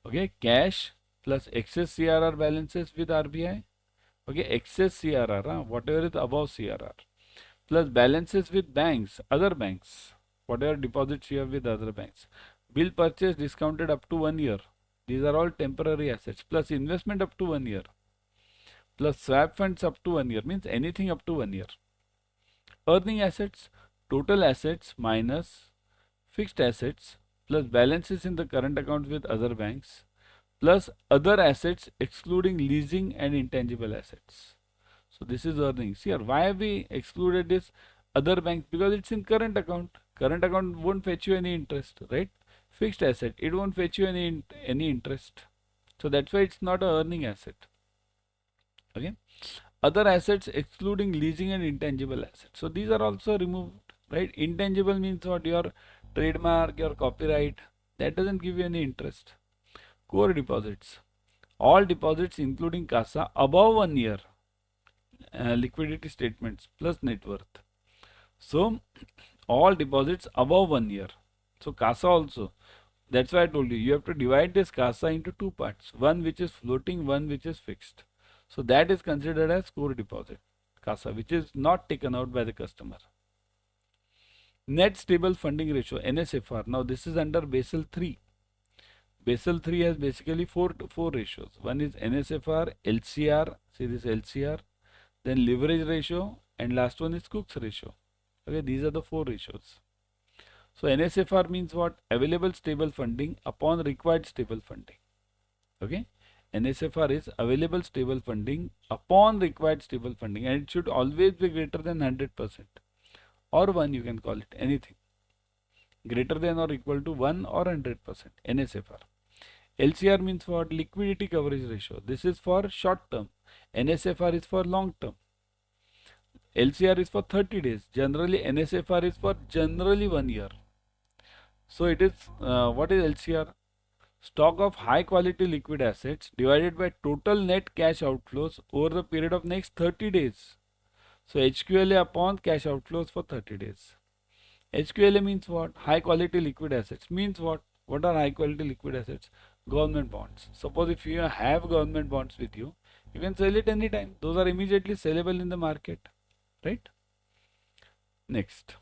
Okay, cash plus excess CRR balances with RBI. Okay, excess CRR, whatever is above CRR, plus balances with banks, other banks, whatever deposits you have with other banks. Bill purchase discounted up to 1 year. These are all temporary assets, plus investment up to 1 year, plus swap funds up to 1 year, means anything up to 1 year. Earning assets, total assets minus fixed assets, plus balances in the current account with other banks, plus other assets excluding leasing and intangible assets. So this is earnings. Here, why have we excluded this other banks? Because it's in current account. Current account won't fetch you any interest, right? Fixed asset, it won't fetch you any interest. So that's why it's not a earning asset. Okay. Other assets excluding leasing and intangible assets. So these are also removed, right? Intangible means what? Your trademark, your copyright. That doesn't give you any interest. Core deposits. All deposits including CASA above 1 year. Liquidity statements plus net worth. So all deposits above 1 year. So CASA also. That's why I told you have to divide this CASA into two parts. One which is floating, one which is fixed. So that is considered as core deposit, CASA, which is not taken out by the customer. Net stable funding ratio, NSFR. Now this is under Basel III. Basel III has basically four ratios. One is NSFR, LCR, see this LCR, then leverage ratio, and last one is Cook's ratio. Okay, these are the four ratios. So NSFR means what? Available stable funding upon required stable funding. Okay, NSFR is available stable funding upon required stable funding, and it should always be greater than 100%, or 1, you can call it anything. Greater than or equal to 1 or 100%, NSFR. LCR means what? Liquidity coverage ratio. This is for short term. NSFR is for long term. LCR is for 30 days. Generally, NSFR is for generally 1 year. So it is, what is LCR? Stock of high quality liquid assets divided by total net cash outflows over the period of next 30 days. So HQLA upon cash outflows for 30 days. HQLA means what? High quality liquid assets. Means what? What are high quality liquid assets? Government bonds. Suppose if you have government bonds with you, you can sell it anytime. Those are immediately sellable in the market, right? Next.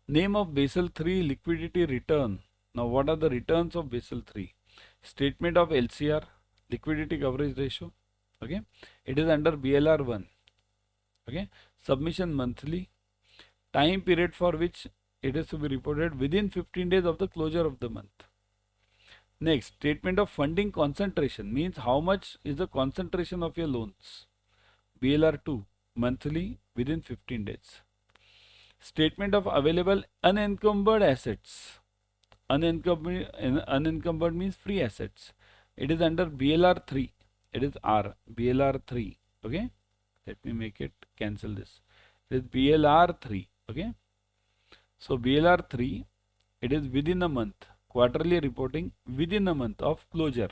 Name of Basel III liquidity return. Now what are the returns of Basel III? Statement of LCR, liquidity coverage ratio. Okay, it is under BLR 1. Okay, submission monthly, time period for which it is to be reported within 15 days of the closure of the month. Next, statement of funding concentration means how much is the concentration of your loans. BLR 2, monthly within 15 days. Statement of available unencumbered assets. Unencumbered means free assets. It is under BLR 3. It is R, BLR 3. Okay, let me make it, cancel this. It is BLR 3. Okay, so BLR 3, it is within a month, quarterly reporting within a month of closure.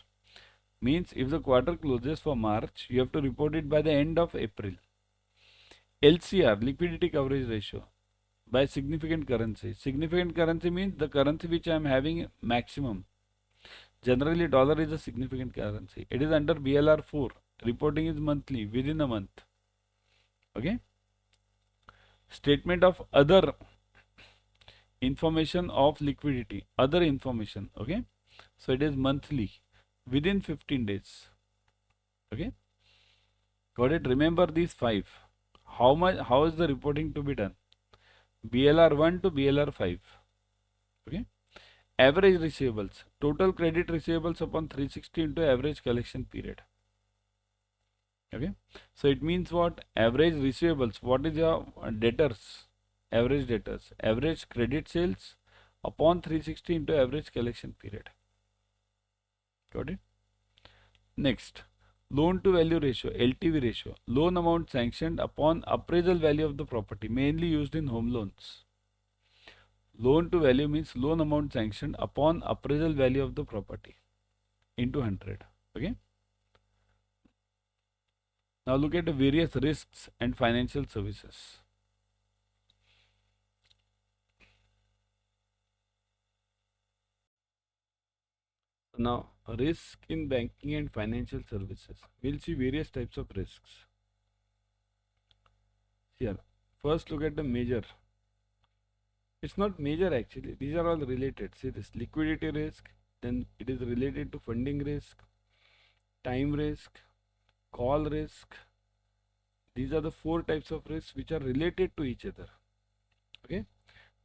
Means if the quarter closes for March, you have to report it by the end of April. LCR, liquidity coverage ratio, by significant currency. Significant currency means the currency which I am having maximum. Generally, dollar is a significant currency. It is under BLR 4. Reporting is monthly, within a month. Okay. Statement of other information of liquidity. Other information. Okay. So it is monthly, within 15 days. Okay. Got it? Remember these 5. How is the reporting to be done? BLR 1 to BLR 5. Okay. Average receivables. Total credit receivables upon 360 into average collection period. Okay. So it means what? Average receivables. What is your debtors? Average debtors. Average credit sales upon 360 into average collection period. Got it? Next. Loan to value ratio, LTV ratio. Loan amount sanctioned upon appraisal value of the property, mainly used in home loans. Loan to value means loan amount sanctioned upon appraisal value of the property into 100. Okay. Now look at the various risks and financial services. Now, risk in banking and financial services. We'll see various types of risks. Here, first look at the major. It's not major actually. These are all related. See this liquidity risk, then it is related to funding risk, time risk, call risk. These are the 4 types of risks which are related to each other. Okay.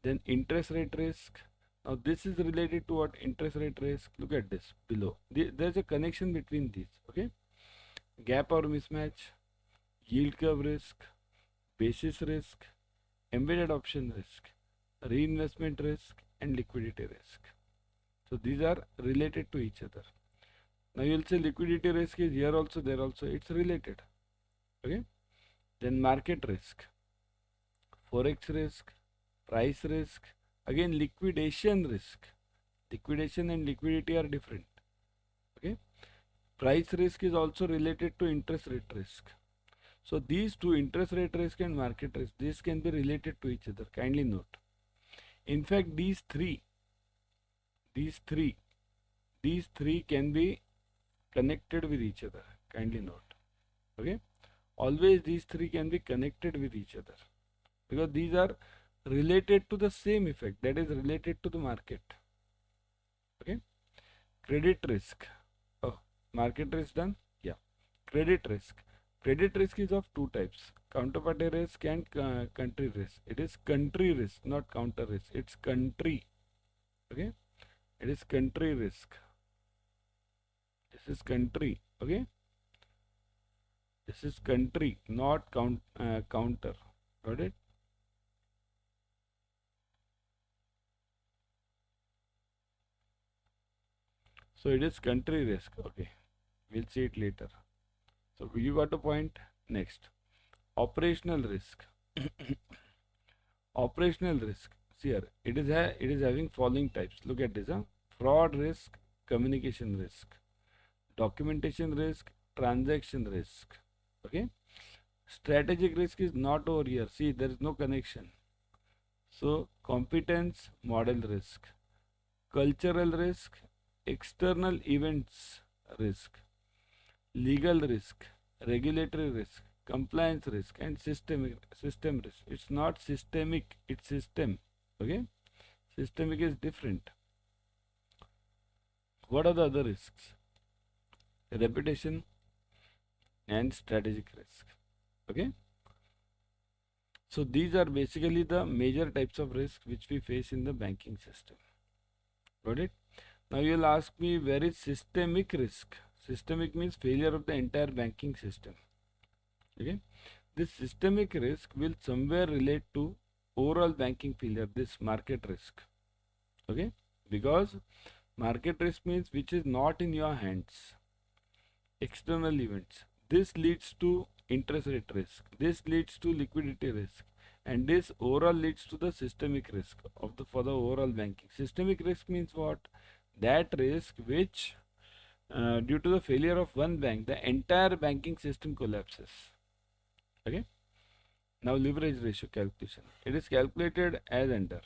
Then interest rate risk. Now this is related to what? Interest rate risk. Look at this below. There's a connection between these. Okay. Gap or mismatch, yield curve risk, basis risk, embedded option risk, reinvestment risk, and liquidity risk. So these are related to each other. Now you'll say liquidity risk is here also, there also. It's related. Okay. Then market risk, forex risk, price risk, again liquidation risk. Liquidation and liquidity are different. Okay. Price risk is also related to interest rate risk. So these two, interest rate risk and market risk, these can be related to each other. Kindly note. In fact, these three can be connected with each other. Kindly note. Okay. Always these 3 can be connected with each other because these are related to the same effect, that is related to the market. Okay. Credit risk. Oh, market risk done. Yeah. Credit risk. Credit risk is of 2 types: counterparty risk and country risk. It is country risk, not counter risk. It's country. Okay. It is country risk. This is country. Okay. This is country, not counter. Got it? So it is country risk. Okay. We'll see it later. So you got a point. Next. Operational risk. Operational risk. See here. It is having following types. Look at this. Fraud risk, communication risk, documentation risk, transaction risk. Okay. Strategic risk is not over here. See, there is no connection. So competence, model risk, cultural risk, external events risk, legal risk, regulatory risk, compliance risk, and system risk. It's not systemic, it's system. Okay. Systemic is different. What are the other risks? Reputation and strategic risk. Okay. So these are basically the major types of risk which we face in the banking system. Got it? Now you will ask me, where is systemic risk? Systemic means failure of the entire banking system. Okay. This systemic risk will somewhere relate to overall banking failure, this market risk. Okay. Because market risk means which is not in your hands. External events. This leads to interest rate risk. This leads to liquidity risk. And this overall leads to the systemic risk for the overall banking. Systemic risk means what? That risk which due to the failure of one bank, the entire banking system collapses. Okay. Now leverage ratio calculation. It is calculated as under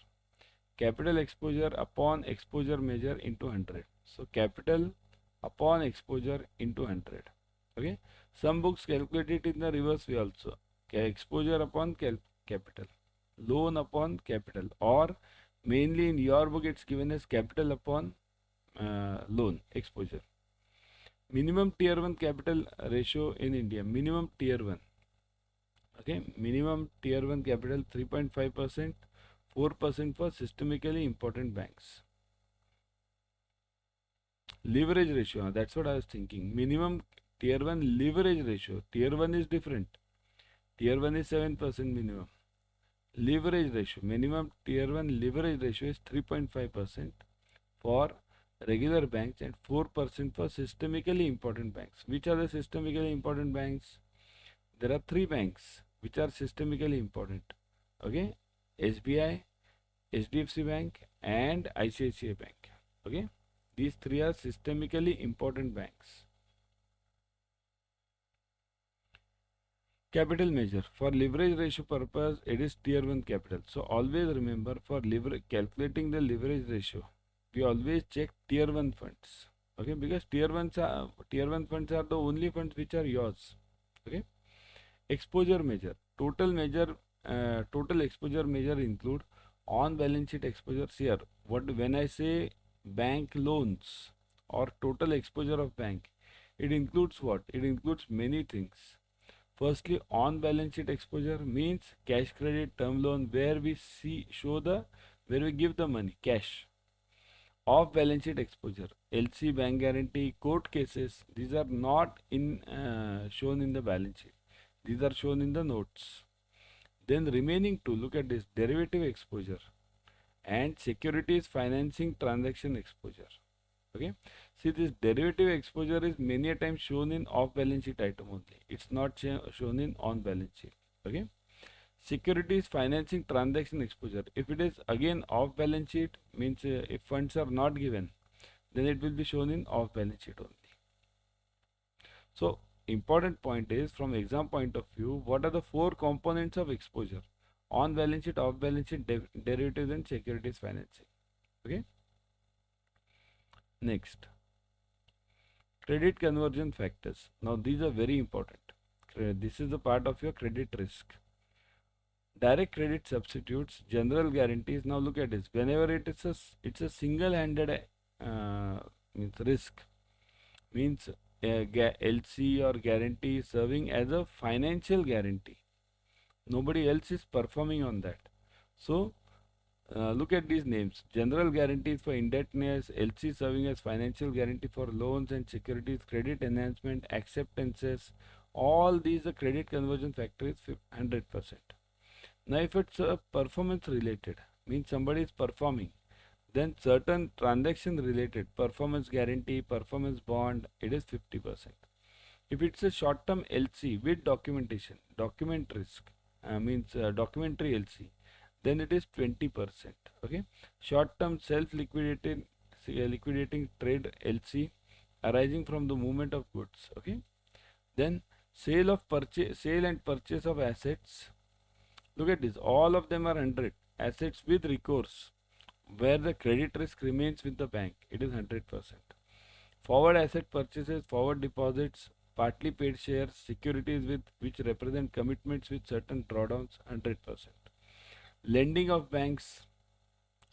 capital exposure upon exposure measure into 100. So capital upon exposure into 100. Okay. Some books calculate it in the reverse way also. Exposure upon capital, loan upon capital, or mainly in your book it's given as capital upon loan exposure. Minimum tier 1 capital ratio in India. Minimum tier 1. Okay. Minimum tier 1 capital 3.5%, 4% for systemically important banks. Leverage ratio, that's what I was thinking. Minimum tier 1 leverage ratio. Tier 1 is different. Tier 1 is 7% minimum. Leverage ratio, minimum tier 1 leverage ratio is 3.5% for regular banks and 4% for systemically important banks. Which are the systemically important banks? There are three banks which are systemically important. Okay, SBI, HDFC Bank, and ICICI Bank. Okay, these three are systemically important banks. Capital measure for leverage ratio purpose, it is tier 1 capital. So always remember, for calculating the leverage ratio, we always check tier 1 funds. Okay, because tier 1 funds are the only funds which are yours. Okay. Exposure measure, total exposure measure include on balance sheet exposures. Here, when I say bank loans or total exposure of bank, it includes what? It includes many things. Firstly, on balance sheet exposure means cash credit term loan, where we where we give the money cash. Off balance sheet exposure, LC, bank guarantee, court cases, these are not shown in the balance sheet. These are shown in the notes. Then remaining two, look at this, derivative exposure and securities financing transaction exposure. Okay. See, this derivative exposure is many a times shown in off balance sheet item only. It's not shown in on balance sheet. Okay. Securities financing transaction exposure. If it is again off balance sheet, means if funds are not given, then it will be shown in off balance sheet only. So important point is, from exam point of view, what are the four components of exposure? On balance sheet, off balance sheet, derivatives, and securities financing. Okay. Next, credit conversion factors. Now these are very important. This is the part of your credit risk. Direct credit substitutes, general guarantees. Now look at this. Whenever it's a single-handed means risk, means LC or guarantee serving as a financial guarantee. Nobody else is performing on that. So look at these names. General guarantees for indebtedness, LC serving as financial guarantee for loans and securities, credit enhancement, acceptances. All these are credit conversion factor is 100%. Now if it's performance related, means somebody is performing, then certain transaction related, performance guarantee, performance bond, it is 50%. If it's a short term LC with documentation, document risk, documentary LC, then it is 20%. Okay. Short term self liquidating trade LC arising from the movement of goods. Okay. Then sale and purchase of assets. Look at this, all of them are 100. Assets with recourse, where the credit risk remains with the bank, it is 100%. Forward asset purchases, forward deposits, partly paid shares, securities which represent commitments with certain drawdowns, 100%. Lending of banks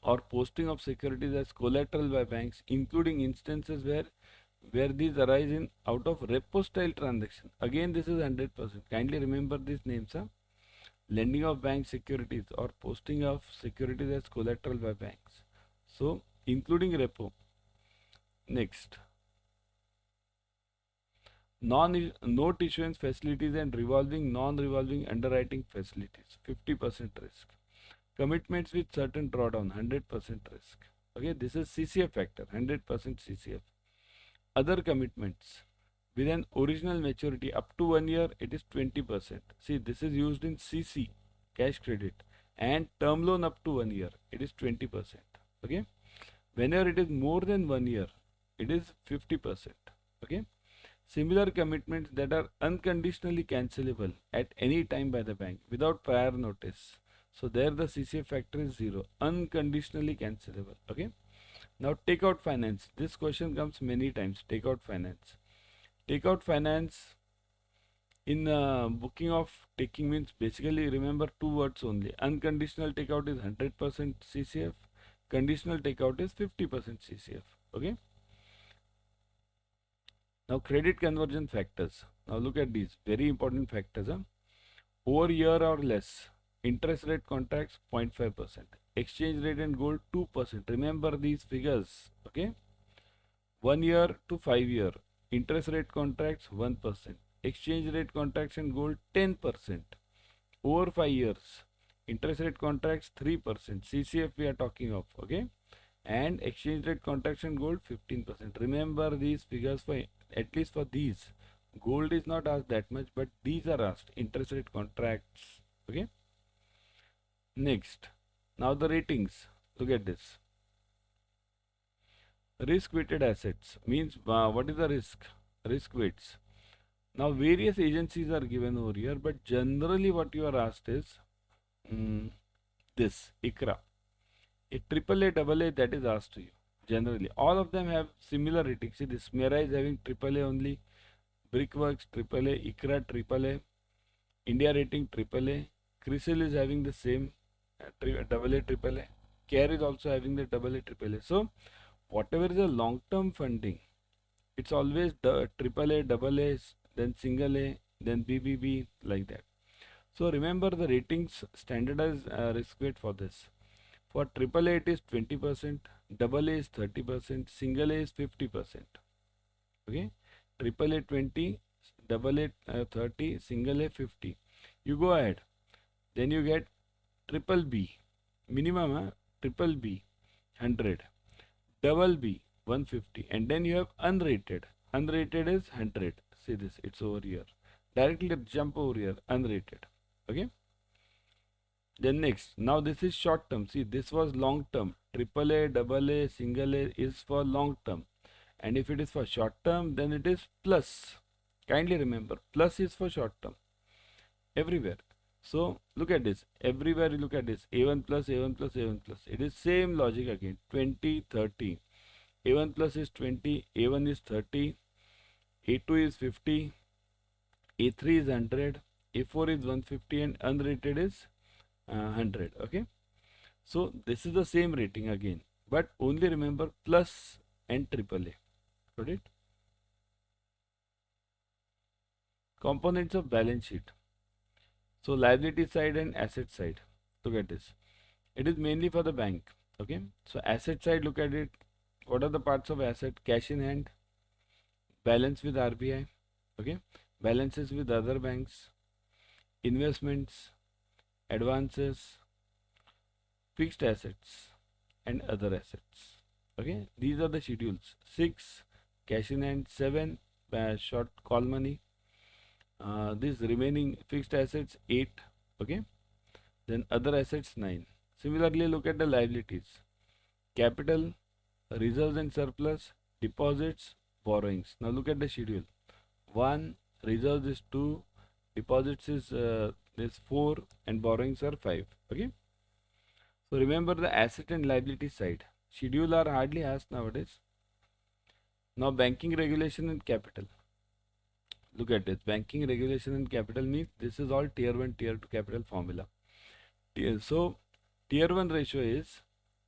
or posting of securities as collateral by banks, including instances where these arise out of repo style transaction. Again, this is 100%. Kindly remember these names. Lending of bank securities or posting of securities as collateral by banks. So, including repo. Next, note issuance facilities and non-revolving underwriting facilities, 50% risk. Commitments with certain drawdown, 100% risk. Okay, this is CCF factor, 100% CCF. Other commitments with an original maturity up to 1 year, it is 20%. See, this is used in CC, cash credit, and term loan up to 1 year, it is 20%. Okay. Whenever it is more than 1 year, it is 50%. Similar commitments that are unconditionally cancelable at any time by the bank without prior notice. So there the CCF factor is 0, unconditionally cancelable. Okay. Now takeout finance. This question comes many times. Takeout finance. Takeout finance in booking of taking means basically remember two words only. Unconditional takeout is 100% CCF. Conditional takeout is 50% CCF. Okay. Now credit conversion factors. Now look at these very important factors. Over year or less. Interest rate contracts 0.5%. Exchange rate and gold 2%. Remember these figures. Okay. 1 year to 5 year. Interest rate contracts 1%. Exchange rate contracts and gold 10%. Over 5 years. Interest rate contracts 3%. CCF we are talking of. Okay. And exchange rate contracts and gold 15%. Remember these figures for at least for these. Gold is not asked that much, but these are asked. Interest rate contracts. Okay. Next. Now the ratings. Look at this. Risk weighted assets means what is the risk? Risk weights. Now various agencies are given over here, but generally what you are asked is this ICRA. A triple A, double A, that is asked to you. Generally, all of them have similar ratings. See, this Mera is having triple A only, Brickworks triple A, ICRA triple A, India Rating triple A, CRISIL is having the same double A, triple A. CARE is also having the double A, triple A. So, whatever is a long-term funding, it's always the triple A, double A, then single A, then BBB, like that. So remember the ratings standardized risk weight for this. For triple A it is 20%, double A is 30%, single A is 50%. Okay, triple A 20, double A 30, single A 50. You go ahead. Then you get triple B, minimum triple B 100, double B 150, and then you have unrated. Unrated is 100. See this, it's over here. Directly jump over here, unrated. Okay. Then next, now this is short term. See, this was long term. Triple A, double A, single A is for long term. And if it is for short term, then it is plus. Kindly remember, plus is for short term. Everywhere. So look at this. Everywhere you look at this. A1 plus, A1 plus, A1 plus. It is same logic again. 20, 30. A1 plus is 20, A1 is 30, A2 is 50, A3 is 100, A4 is 150, and unrated is 100. Okay. So this is the same rating again, but only remember plus and triple A. Got it? Components of balance sheet. So liability side and asset side. Look at this. It is mainly for the bank. Okay. So asset side, look at it. What are the parts of asset? Cash in hand, balance with RBI. Okay. Balances with other banks, investments, advances, fixed assets, and other assets. Okay, these are the schedules. 6 cash in hand, 7 short call money, this remaining fixed assets 8. Okay, then other assets 9. Similarly, look at the liabilities: capital, reserves and surplus, deposits, borrowings. Now look at the schedule. 1, reserves is 2, deposits is 4, and borrowings are 5. Okay. So remember the asset and liability side. Schedule are hardly asked nowadays. Now banking regulation and capital. Look at this. Banking regulation and capital means this is all tier 1, tier 2 capital formula. So tier 1 ratio is,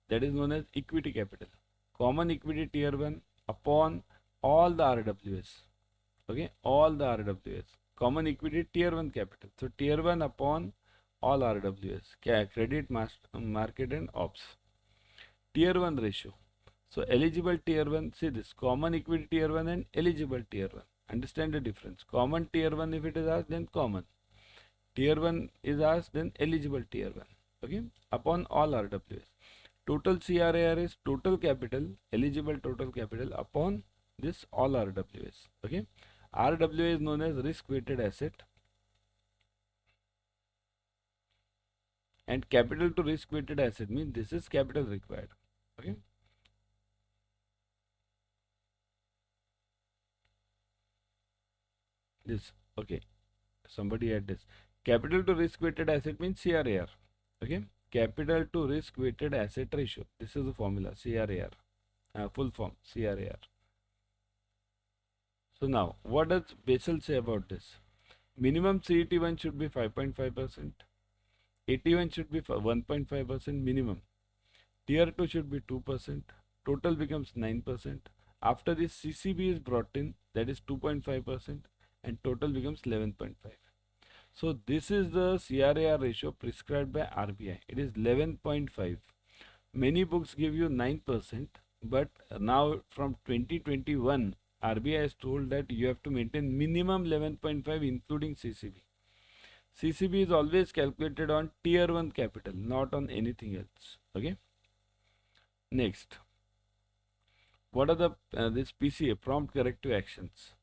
that is known as equity capital. Common equity tier 1 upon all the RWS. Okay, all the RWS. Common equity tier 1 capital. So tier 1 upon all RWS. Credit, market and ops. Tier 1 ratio. So eligible tier 1, see this, common equity tier 1 and eligible tier 1. Understand the difference. Common tier 1 if it is asked, then common. Tier 1 is asked, then eligible tier 1. Okay, upon all RWS. Total CRAR is total capital, eligible total capital upon this all RWS. Okay, RWA is known as risk weighted asset, and capital to risk weighted asset means this is capital required. Okay. This, okay, somebody had this. Capital to risk weighted asset means CRAR. Okay, capital to risk weighted asset ratio. This is the formula, CRAR. Full form, CRAR. So now, what does Basel say about this? Minimum CET1 should be 5.5%. AT1 should be 1.5% minimum. Tier 2 should be 2%. Total becomes 9%. After this CCB is brought in, that is 2.5%, and total becomes 11.5. So this is the CRAR ratio prescribed by RBI. It is 11.5. Many books give you 9%, but now from 2021, RBI has told that you have to maintain minimum 11.5 including CCB. CCB is always calculated on tier 1 capital, not on anything else. Okay. Next, what are the this PCA, prompt corrective actions?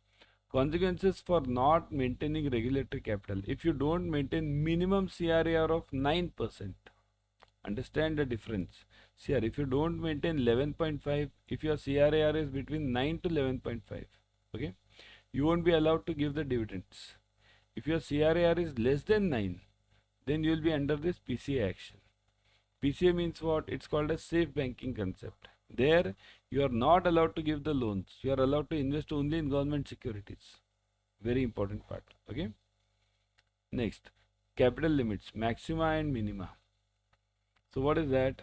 Consequences for not maintaining regulatory capital. If you don't maintain minimum CRAR of 9%, understand the difference. CR, if you don't maintain 11.5, if your CRAR is between 9 to 11.5, okay, you won't be allowed to give the dividends. If your CRAR is less than 9, then you will be under this PCA action. PCA means what? It's called a safe banking concept. There, you are not allowed to give the loans. You are allowed to invest only in government securities. Very important part. Okay. Next, capital limits, maxima and minima. So what is that?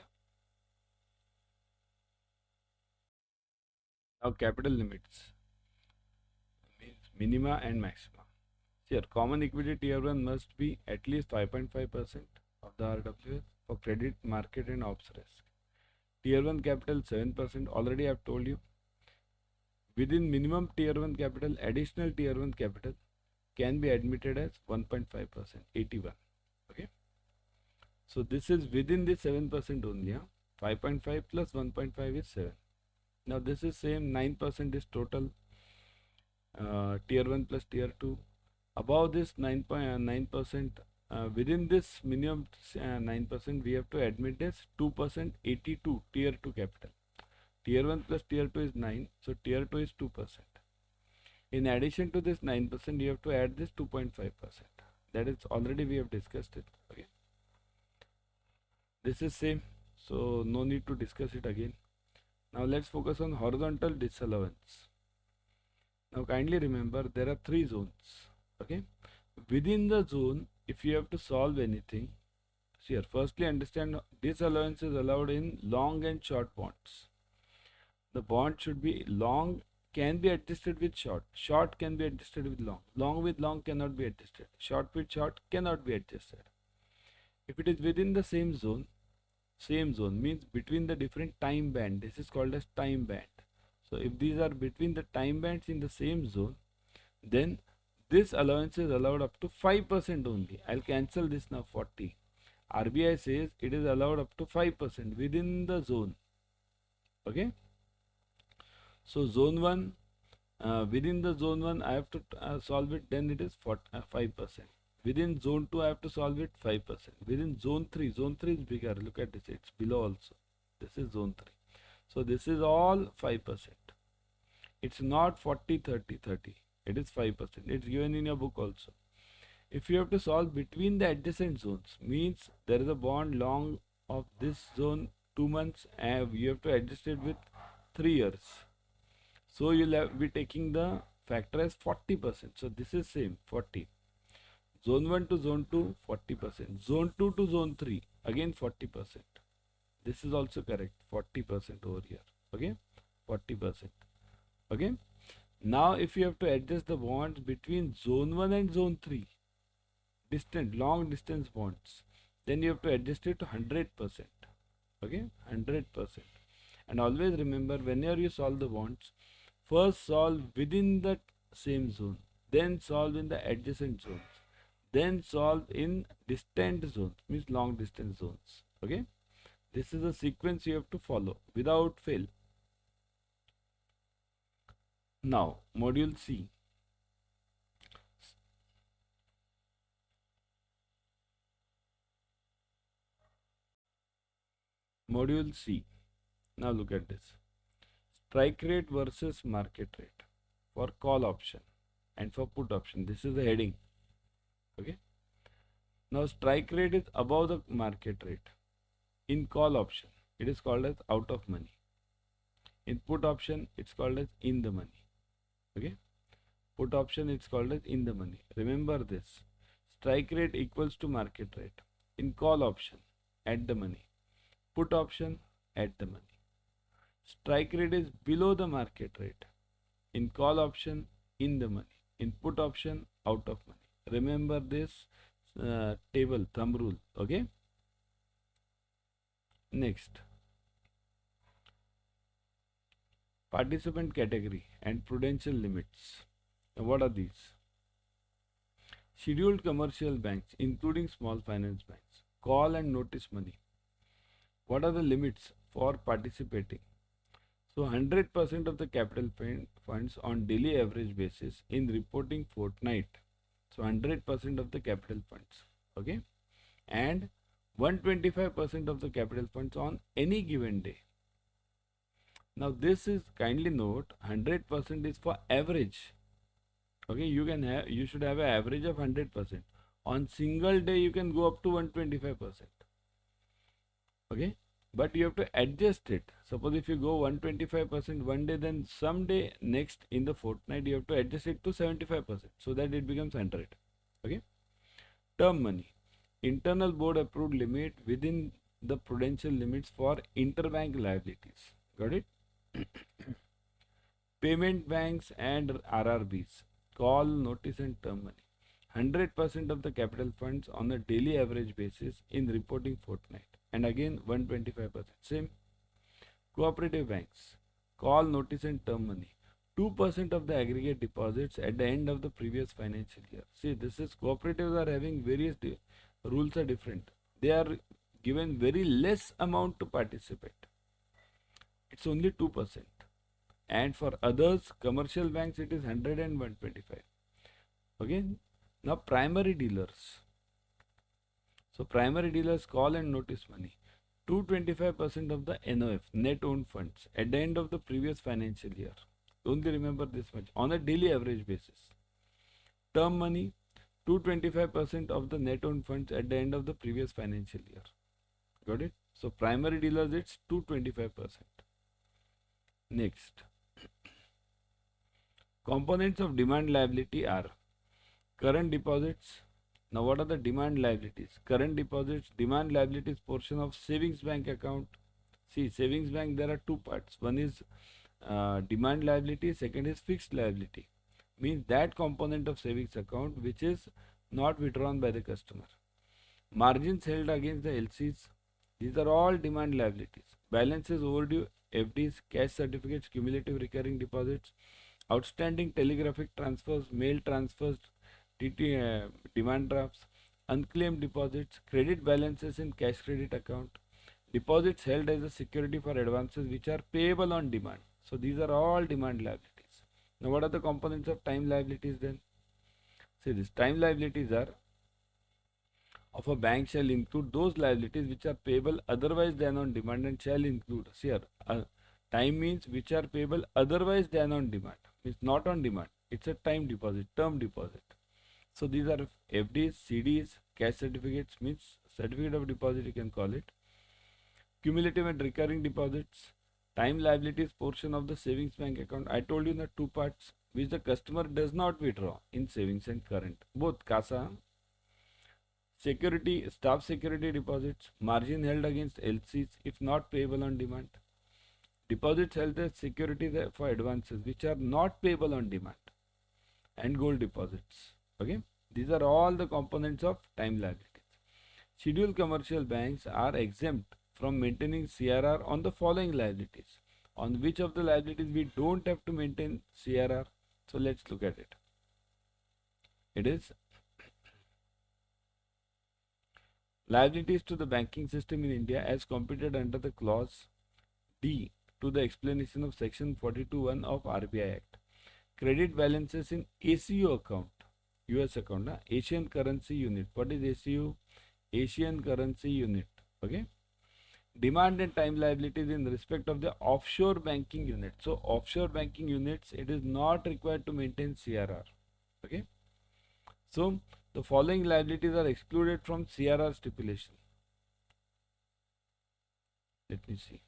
Now capital limits means minima and maxima. Here, common equity tier 1 must be at least 5.5% of the RWS for credit, market and ops risk. Tier 1 capital 7%, already I have told you. Within minimum tier 1 capital, additional tier 1 capital can be admitted as 1.5%, 81. Okay. So this is within the 7% only. 5.5 plus 1.5 is 7. Now this is same, 9% is total tier 1 plus tier 2. Above this 9%, within this minimum 9%, we have to admit this 2% 82 tier 2 capital. Tier 1 plus tier 2 is 9, so tier 2 is 2%. In addition to this 9%, you have to add this 2.5%. That is already we have discussed it. Okay. This is same, so no need to discuss it again. Now let's focus on horizontal disallowance. Now kindly remember there are 3 zones. Okay. Within the zone, if you have to solve anything, here firstly understand disallowance is allowed in long and short bonds. The bond should be long, can be adjusted with short. Short can be adjusted with long. Long with long cannot be adjusted. Short with short cannot be adjusted. If it is within the same zone means between the different time band. This is called as time band. So if these are between the time bands in the same zone, then this allowance is allowed up to 5% only. I'll cancel this now 40. RBI says it is allowed up to 5% within the zone. Okay. So zone 1, within the zone 1 I have to solve it, then it is 5%. Within zone 2 I have to solve it 5%. Within zone 3 is bigger. Look at this, it's below also. This is zone 3. So this is all 5%. It's not 40, 30, 30. It is 5%. It's given in your book also. If you have to solve between the adjacent zones, means there is a bond long of this zone 2 months and you have to adjust it with 3 years. So you'll be taking the factor as 40%. So this is same 40. Zone 1 to zone 2 40%. Zone 2 to zone 3 again 40%. This is also correct, 40% over here. Okay, 40%. Okay. Now if you have to adjust the bonds between zone 1 and zone 3, distant, long distance bonds, then you have to adjust it to 100%. Okay, 100%. And always remember, whenever you solve the bonds, first solve within the same zone, then solve in the adjacent zones, then solve in distant zones, means long distance zones. Okay, this is a sequence you have to follow without fail. Now module C. Module C. Now look at this. Strike rate versus market rate for call option. and for put option, this is the heading. Okay. Now strike rate is above the market rate. In call option, it is called as out of money. In put option, it's called as in the money. Okay. Put option, it's called as in the money. Remember this. Strike rate equals to market rate. In call option, at the money. Put option, at the money. Strike rate is below the market rate. In call option, in the money. In put option, out of money. Remember this table, thumb rule. Okay. Next, participant category and prudential limits. Now, what are these? Scheduled commercial banks, including small finance banks, call and notice money. What are the limits for participating? So 100% of the capital funds on daily average basis in reporting fortnight. So 100% of the capital funds. Okay. And 125% of the capital funds on any given day. Now this is, kindly note, 100% is for average. Okay, you should have an average of 100%. On single day you can go up to 125%. Okay, but you have to adjust it. Suppose if you go 125% one day, then someday next in the fortnight you have to adjust it to 75% so that it becomes 100. Okay, term money, internal board approved limit within the prudential limits for interbank liabilities. Got it? Payment banks and RRBs, call, notice and term money. 100% of the capital funds on a daily average basis in reporting fortnight. And again 125%. Same. Cooperative banks, call, notice and term money. 2% of the aggregate deposits at the end of the previous financial year. See, this is, cooperatives are having various rules are different. They are given very less amount to participate. It's only 2%. And for others, commercial banks, it is 100 and 125. Okay. Now primary dealers. So primary dealers, call and notice money. 225% of the NOF, net owned funds, at the end of the previous financial year. Only remember this much on a daily average basis. Term money, 225% of the net owned funds at the end of the previous financial year. Got it? So primary dealers, it's 225%. Next, components of demand liability are current deposits. Now what are the demand liabilities? Current deposits, demand liabilities portion of savings bank account. See, savings bank, there are two parts. One is demand liability, second is fixed liability. Means that component of savings account which is not withdrawn by the customer. Margins held against the LCs. These are all demand liabilities. Balances overdue, FDs, cash certificates, cumulative recurring deposits, outstanding telegraphic transfers, mail transfers, demand drafts, unclaimed deposits, credit balances in cash credit account, deposits held as a security for advances which are payable on demand. So these are all demand liabilities. Now what are the components of time liabilities then? See, these time liabilities are of a bank shall include those liabilities which are payable otherwise than on demand and shall include. See here, time means which are payable otherwise than on demand. Means not on demand. It's a time deposit, term deposit. So these are FDs, CDs, cash certificates, means certificate of deposit you can call it. Cumulative and recurring deposits, time liabilities portion of the savings bank account. I told you in the two parts which the customer does not withdraw in savings and current, both CASA. Security, staff security deposits, margin held against LCs if not payable on demand. Deposits held as security for advances which are not payable on demand. And gold deposits. Okay, these are all the components of time liabilities. Scheduled commercial banks are exempt from maintaining CRR on the following liabilities. On which of the liabilities we don't have to maintain CRR? So let's look at it. It is liabilities to the banking system in India as computed under the clause D to the explanation of section 42(1) of RBI Act. Credit balances in ACU account, US account, Asian Currency Unit. What is ACU? Asian Currency Unit. Okay. Demand and time liabilities in respect of the offshore banking unit. So offshore banking units, it is not required to maintain CRR. Okay. So the following liabilities are excluded from CRR stipulation. Let me see.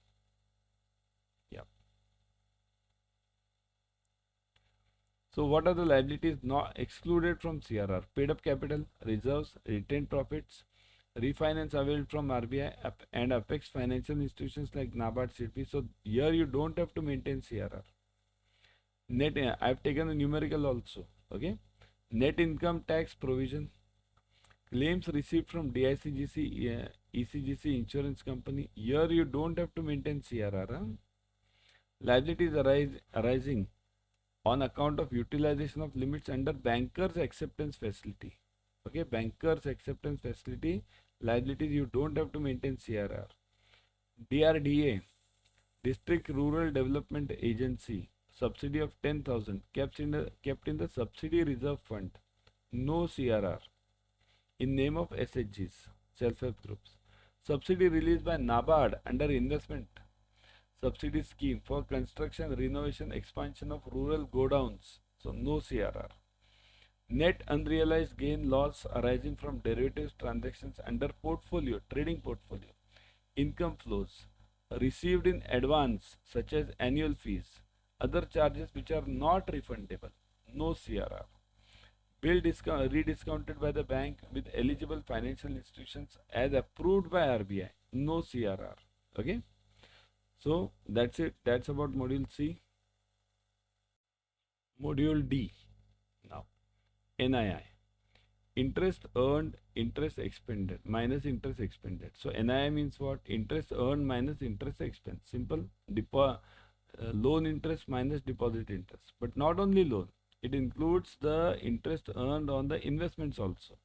Yeah. So what are the liabilities not excluded from CRR? Paid up capital, reserves, retained profits, refinance availed from RBI and Apex financial institutions like NABARD, SIDBI. So here you don't have to maintain CRR. Net, I've taken a numerical also. Okay. Net income tax provision, claims received from DICGC, ECGC insurance company. Here you don't have to maintain CRR. Huh? Liabilities arising on account of utilization of limits under bankers acceptance facility. Okay, bankers acceptance facility liabilities you don't have to maintain CRR. DRDA, District Rural Development Agency, subsidy of 10,000 kept in the subsidy reserve fund. No CRR. In name of SHGs, self-help groups. Subsidy released by NABARD under investment subsidy scheme for construction, renovation, expansion of rural godowns. So no CRR. Net unrealized gain loss arising from derivatives transactions under portfolio, trading portfolio. Income flows received in advance such as annual fees, other charges which are not refundable. No CRR. Bill rediscounted by the bank with eligible financial institutions as approved by RBI. No CRR. Okay. So that's it. That's about module C. Module D. Now, NII. Interest earned, interest expended, minus interest expended. So NII means what? Interest earned minus interest expense. Simple. Loan interest minus deposit interest. But not only loan. It includes the interest earned on the investments also.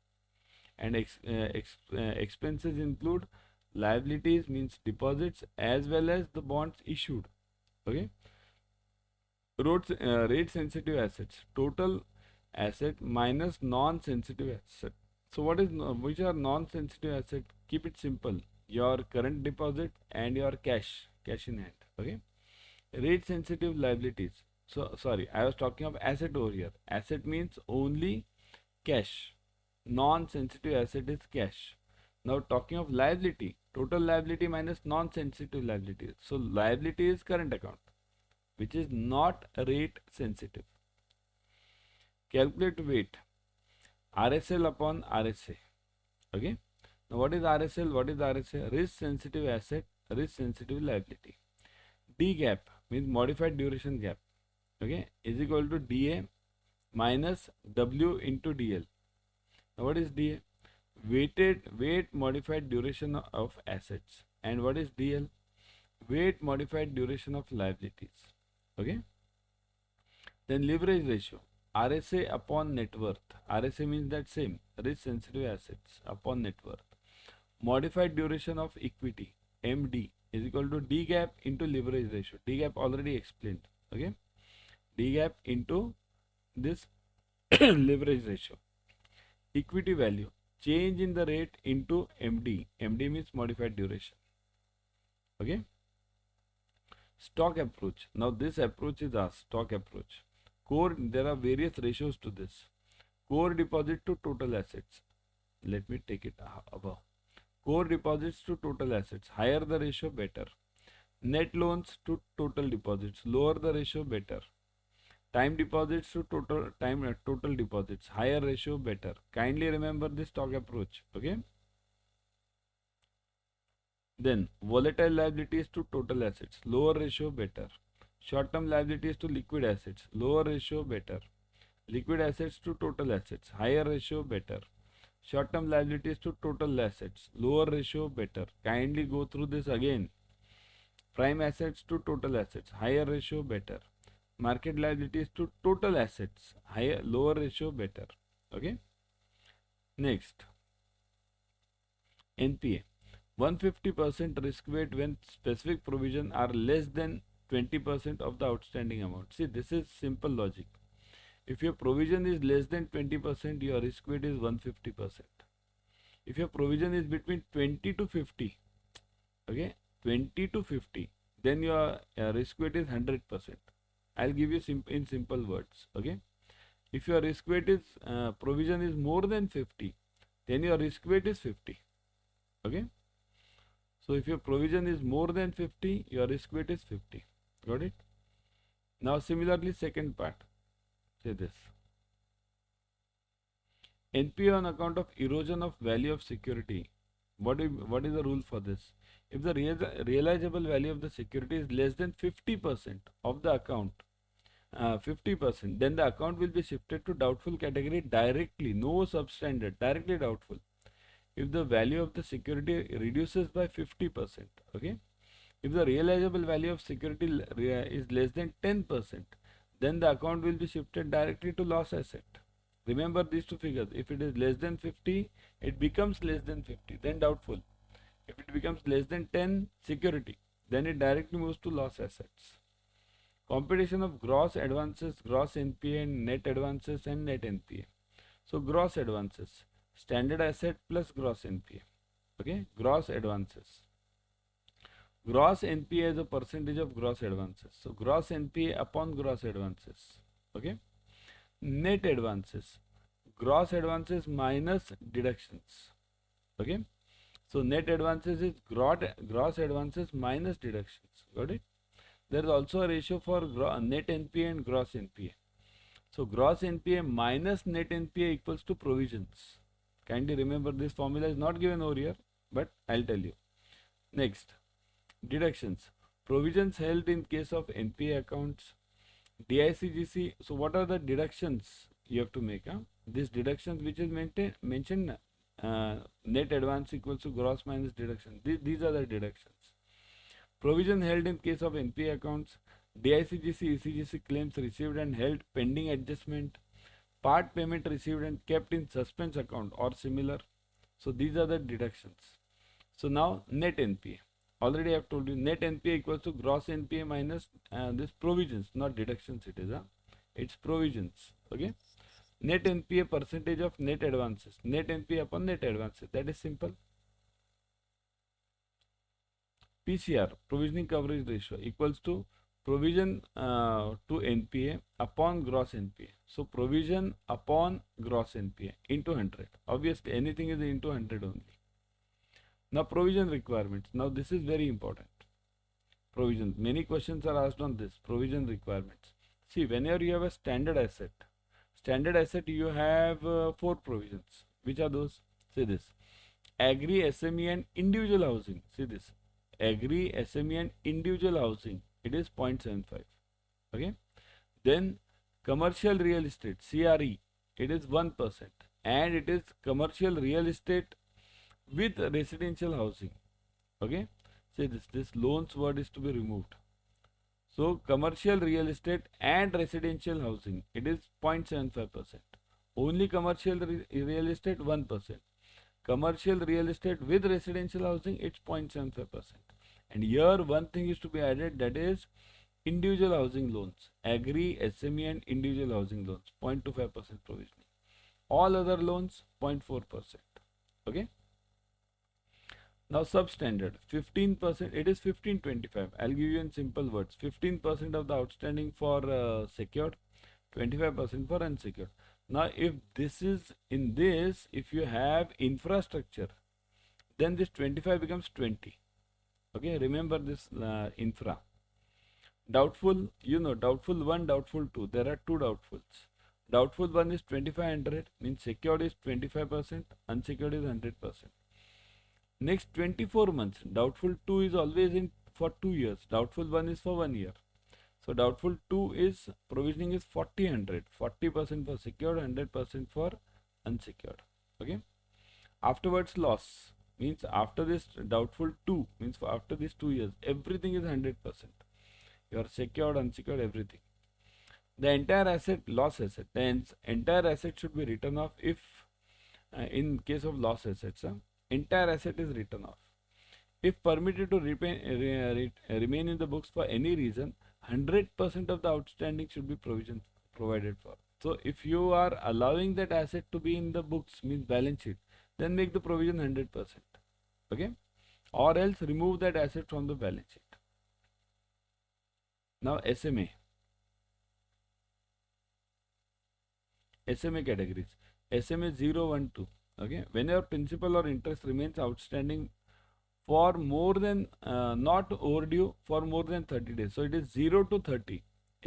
And expenses include liabilities means deposits as well as the bonds issued. Okay. Rate sensitive assets, total asset minus non-sensitive asset. So what is which are non-sensitive asset? Keep it simple. Your current deposit and your cash in hand. Okay. Rate sensitive liabilities. So sorry, I was talking of asset over here. Asset means only cash. Non-sensitive asset is cash. Now talking of liability, total liability minus non-sensitive liability. So liability is current account, which is not rate sensitive. Calculate weight RSL upon RSA. Okay. Now what is RSL? What is RSA? Risk sensitive asset, risk sensitive liability. D gap means modified duration gap. Okay, is equal to DA minus W into DL. Now what is DA? Weight modified duration of assets. And what is DL? Weight modified duration of liabilities. Okay. Then leverage ratio. RSA upon net worth. RSA means that same, risk sensitive assets upon net worth. Modified duration of equity, MD, is equal to D gap into leverage ratio. D gap already explained. Okay. D gap into this leverage ratio. Equity value, change in the rate into MD. MD means modified duration. Okay. Stock approach. Now this approach is our stock approach. Core, there are various ratios to this. Core deposit to total assets. Let me take it above. Core deposits to total assets. Higher the ratio, better. Net loans to total deposits. Lower the ratio, better. Time deposits to total deposits. Higher ratio, better. Kindly remember this stock approach. Okay. Then volatile liabilities to total assets. Lower ratio, better. Short-term liabilities to liquid assets. Lower ratio, better. Liquid assets to total assets. Higher ratio, better. Short-term liabilities to total assets. Lower ratio, better. Kindly go through this again. Prime assets to total assets. Higher ratio, better. Market liabilities to total assets. Lower ratio, better. Okay. Next. NPA. 150% risk weight when specific provision are less than 20% of the outstanding amount. See, this is simple logic. If your provision is less than 20%, your risk weight is 150%. If your provision is between 20 to 50, okay, 20 to 50, then your risk weight is 100%. I'll give you in simple words, okay. If your risk weight is provision is more than 50, then your risk weight is 50. Okay. So if your provision is more than 50, your risk weight is 50. Got it? Now similarly, second part. Say this. NPA on account of erosion of value of security. What is the rule for this? If the realizable value of the security is less than 50% of the account, 50%, then the account will be shifted to doubtful category directly, no substandard, directly doubtful. If the value of the security reduces by 50%, okay? If the realizable value of security is less than 10%, then the account will be shifted directly to loss asset. Remember these two figures. If it is less than 50, it becomes less than 50, then doubtful. If it becomes less than 10, security, then it directly moves to loss assets. Computation of gross advances, gross NPA, and net advances and net NPA. So gross advances, standard asset plus gross NPA. Okay, gross advances. Gross NPA is a percentage of gross advances. So gross NPA upon gross advances. Okay. Net advances. Gross advances minus deductions. Okay. So net advances is gross advances minus deductions. Got it? There is also a ratio for net NPA and gross NPA. So gross NPA minus net NPA equals to provisions. Kindly remember this formula is not given over here, but I'll tell you. Next, deductions. Provisions held in case of NPA accounts. DICGC. So what are the deductions you have to make? These deductions which is mentioned net advance equals to gross minus deduction. These are the deductions. Provision held in case of NPA accounts. DICGC, ECGC claims received and held pending adjustment. Part payment received and kept in suspense account or similar. So these are the deductions. So now net NPA. Already I have told you net NPA equals to gross NPA minus this provisions, not deductions it is. It's provisions. Okay. Net NPA percentage of net advances. Net NPA upon net advances. That is simple. PCR, provisioning coverage ratio, equals to provision to NPA upon gross NPA. So provision upon gross NPA into 100. Obviously anything is into 100 only. Now provision requirements. Now this is very important. Provision. Many questions are asked on this. Provision requirements. See, whenever you have a standard asset you have 4 provisions. Which are those? See this. Agri, SME and individual housing. See this. Agri, SME and individual housing. It is 0.75. Okay. Then commercial real estate, CRE. It is 1%. And it is commercial real estate with residential housing. Okay. Say this loans word is to be removed. So commercial real estate and residential housing, it is 0.75%. Only commercial real estate 1%. Commercial real estate with residential housing, it's 0.75%. And here one thing is to be added, that is individual housing loans, agri, SME and individual housing loans, 0.25% provisioning. All other loans 0.4%. Okay. Now substandard 15%, it is 15-25. I'll give you in simple words. 15% of the outstanding for secured, 25% for unsecured. Now if this is in this, if you have infrastructure, then this 25 becomes 20. Okay, remember this infra. Doubtful, doubtful 1, doubtful 2. There are 2 doubtfuls. Doubtful 1 is 2500, means secured is 25%, unsecured is 100%. Next 24 months, doubtful 2 is always in for 2 years. Doubtful 1 is for 1 year. So doubtful 2 is provisioning is 40-100, 40% for secured, 100% for unsecured. Okay. Afterwards loss means after this doubtful 2 means for after these 2 years everything is 100%. You are secured, unsecured, everything. The entire asset, loss asset, the entire asset should be written off if in case of loss assets. Entire asset is written off. If permitted to remain in the books for any reason, 100% of the outstanding should be provided for. So if you are allowing that asset to be in the books, means balance sheet, then make the provision 100%. Okay. Or else remove that asset from the balance sheet. Now SMA. SMA categories. SMA 0, 1, 2. Okay, when your principal or interest remains outstanding for more than not overdue for more than 30 days. So it is 0 to 30.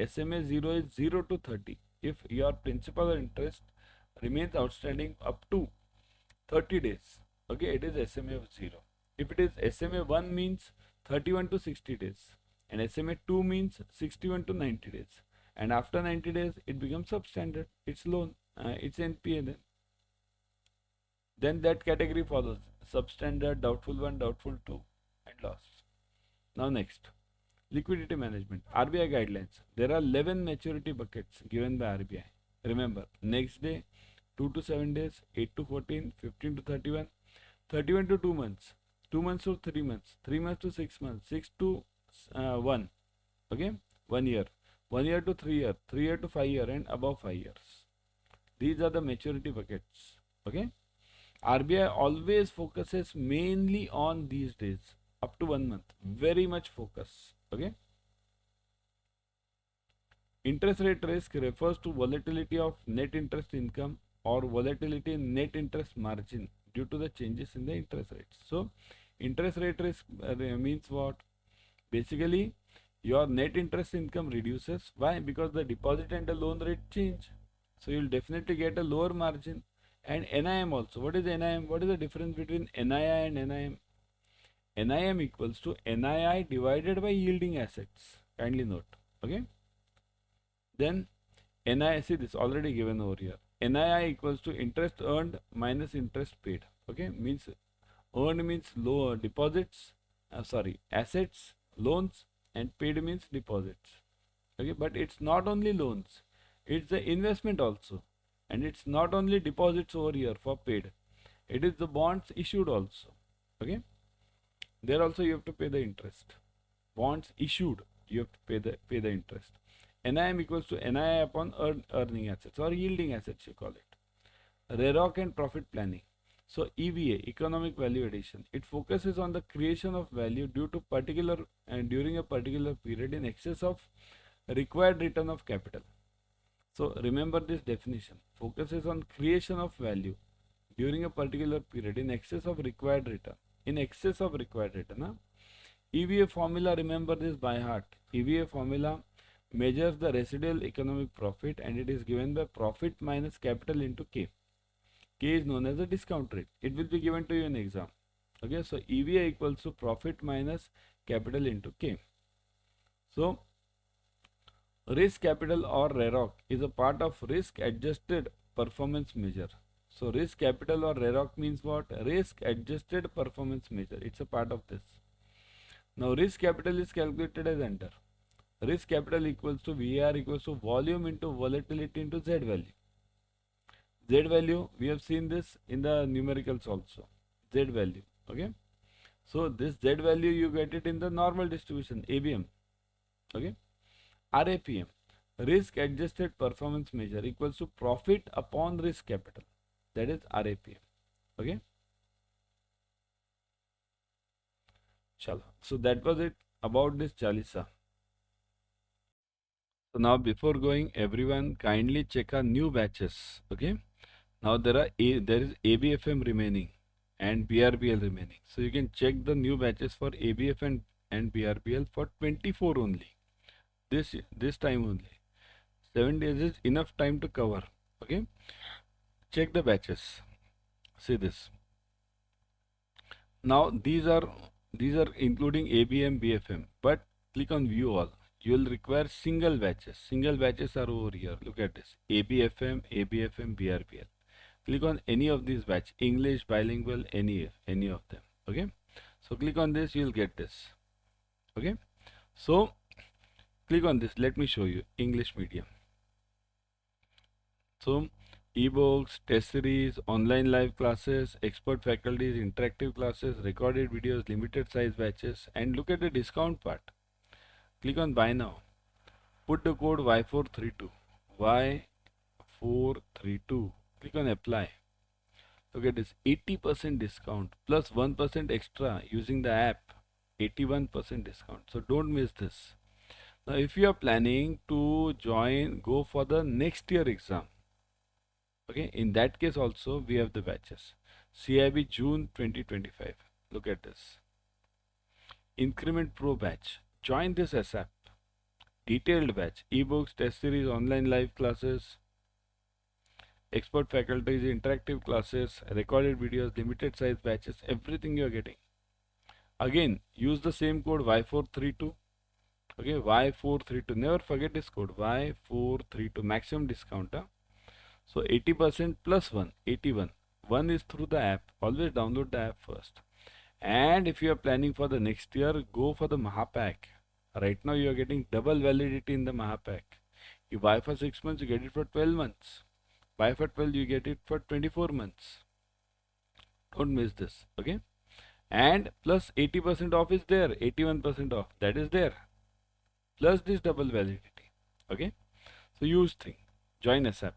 SMA 0 is 0 to 30. If your principal or interest remains outstanding up to 30 days, okay, it is SMA of 0. If it is SMA 1 means 31 to 60 days, and SMA 2 means 61 to 90 days, and after 90 days it becomes substandard, it's loan, it's NPA. Then that category follows: substandard, doubtful 1, doubtful 2, and loss. Now next, liquidity management. RBI guidelines. There are 11 maturity buckets given by RBI. Remember, next day, 2 to 7 days, 8 to 14, 15 to 31, 31 to 2 months, 2 months to 3 months, 3 months to 6 months, 6 to 1, okay, 1 year, 1 year to 3 year, 3 year to 5 year, and above 5 years. These are the maturity buckets, okay. RBI always focuses mainly on these days up to 1 month, very much focus, okay. Interest rate risk refers to volatility of net interest income or volatility in net interest margin due to the changes in the interest rates. So interest rate risk means what? Basically your net interest income reduces. Why? Because the deposit and the loan rate change. So you'll definitely get a lower margin. And NIM also. What is NIM? What is the difference between NII and NIM? NIM equals to NII divided by yielding assets. Kindly note. Okay. Then NII, see this already given over here. NII equals to interest earned minus interest paid. Okay. Means earned means low deposits. Assets, loans, and paid means deposits. Okay. But it's not only loans. It's the investment also. And it's not only deposits over here for paid, it is the bonds issued also. Okay, there also you have to pay the interest. Bonds issued, you have to pay the interest. NIM equals to NII upon earning assets or yielding assets, you call it. REROC and profit planning. So EVA, economic value addition, it focuses on the creation of value due to particular and during a particular period in excess of required return of capital. So remember this definition: focuses on creation of value during a particular period in excess of required return. In excess of required return. Huh? EVA formula, remember this by heart. EVA formula measures the residual economic profit and it is given by profit minus capital into K. K is known as the discount rate. It will be given to you in exam. Okay, so EVA equals to profit minus capital into K. So risk capital or REROC is a part of risk adjusted performance measure. So risk capital or REROC means what? Risk adjusted performance measure. It's a part of this. Now risk capital is calculated as under. Risk capital equals to VAR equals to volume into volatility into Z value. Z value, we have seen this in the numericals also. Z value. Okay. So this Z value you get it in the normal distribution, ABM. Okay. RAPM, risk adjusted performance measure, equals to profit upon risk capital. That is RAPM. Okay. Chalo. So that was it about this Chalisa. So now before going, everyone kindly check our new batches. Okay. Now there is ABFM remaining and BRBL remaining. So you can check the new batches for ABF and BRBL for 24 only. This time only. 7 days is enough time to cover. Okay. Check the batches. See this. Now these are including ABM, BFM. But click on view all. You will require single batches. Single batches are over here. Look at this. ABFM, ABFM, BRBL. Click on any of these batch. English, bilingual, any of them. Okay. So click on this. You will get this. Okay. So click on this. Let me show you. English medium. So ebooks, test series, online live classes, expert faculties, interactive classes, recorded videos, limited size batches, and look at the discount part. Click on buy now. Put the code Y432. Y432. Click on apply. Look at this, 80% discount plus 1% extra using the app. 81% discount. So don't miss this. Now if you are planning to go for the next year exam, Okay, in that case also we have the batches. CIB June 2025. Look at this. Increment Pro batch. Join this ASAP. Detailed batch. Ebooks, test series, online live classes, expert faculties, interactive classes, recorded videos, limited size batches, everything you are getting. Again, use the same code Y432. Okay, Y432. Never forget this code Y432. Maximum discount. Huh? So 80% plus 1, 81. 1 is through the app. Always download the app first. And if you are planning for the next year, go for the Mahapack. Right now you are getting double validity in the Mahapack. You buy for 6 months, you get it for 12 months. Buy for 12, you get it for 24 months. Don't miss this. Okay. And plus 80% off is there. 81% off. That is there. Plus this double validity. Okay. So use thing. Join ASAP.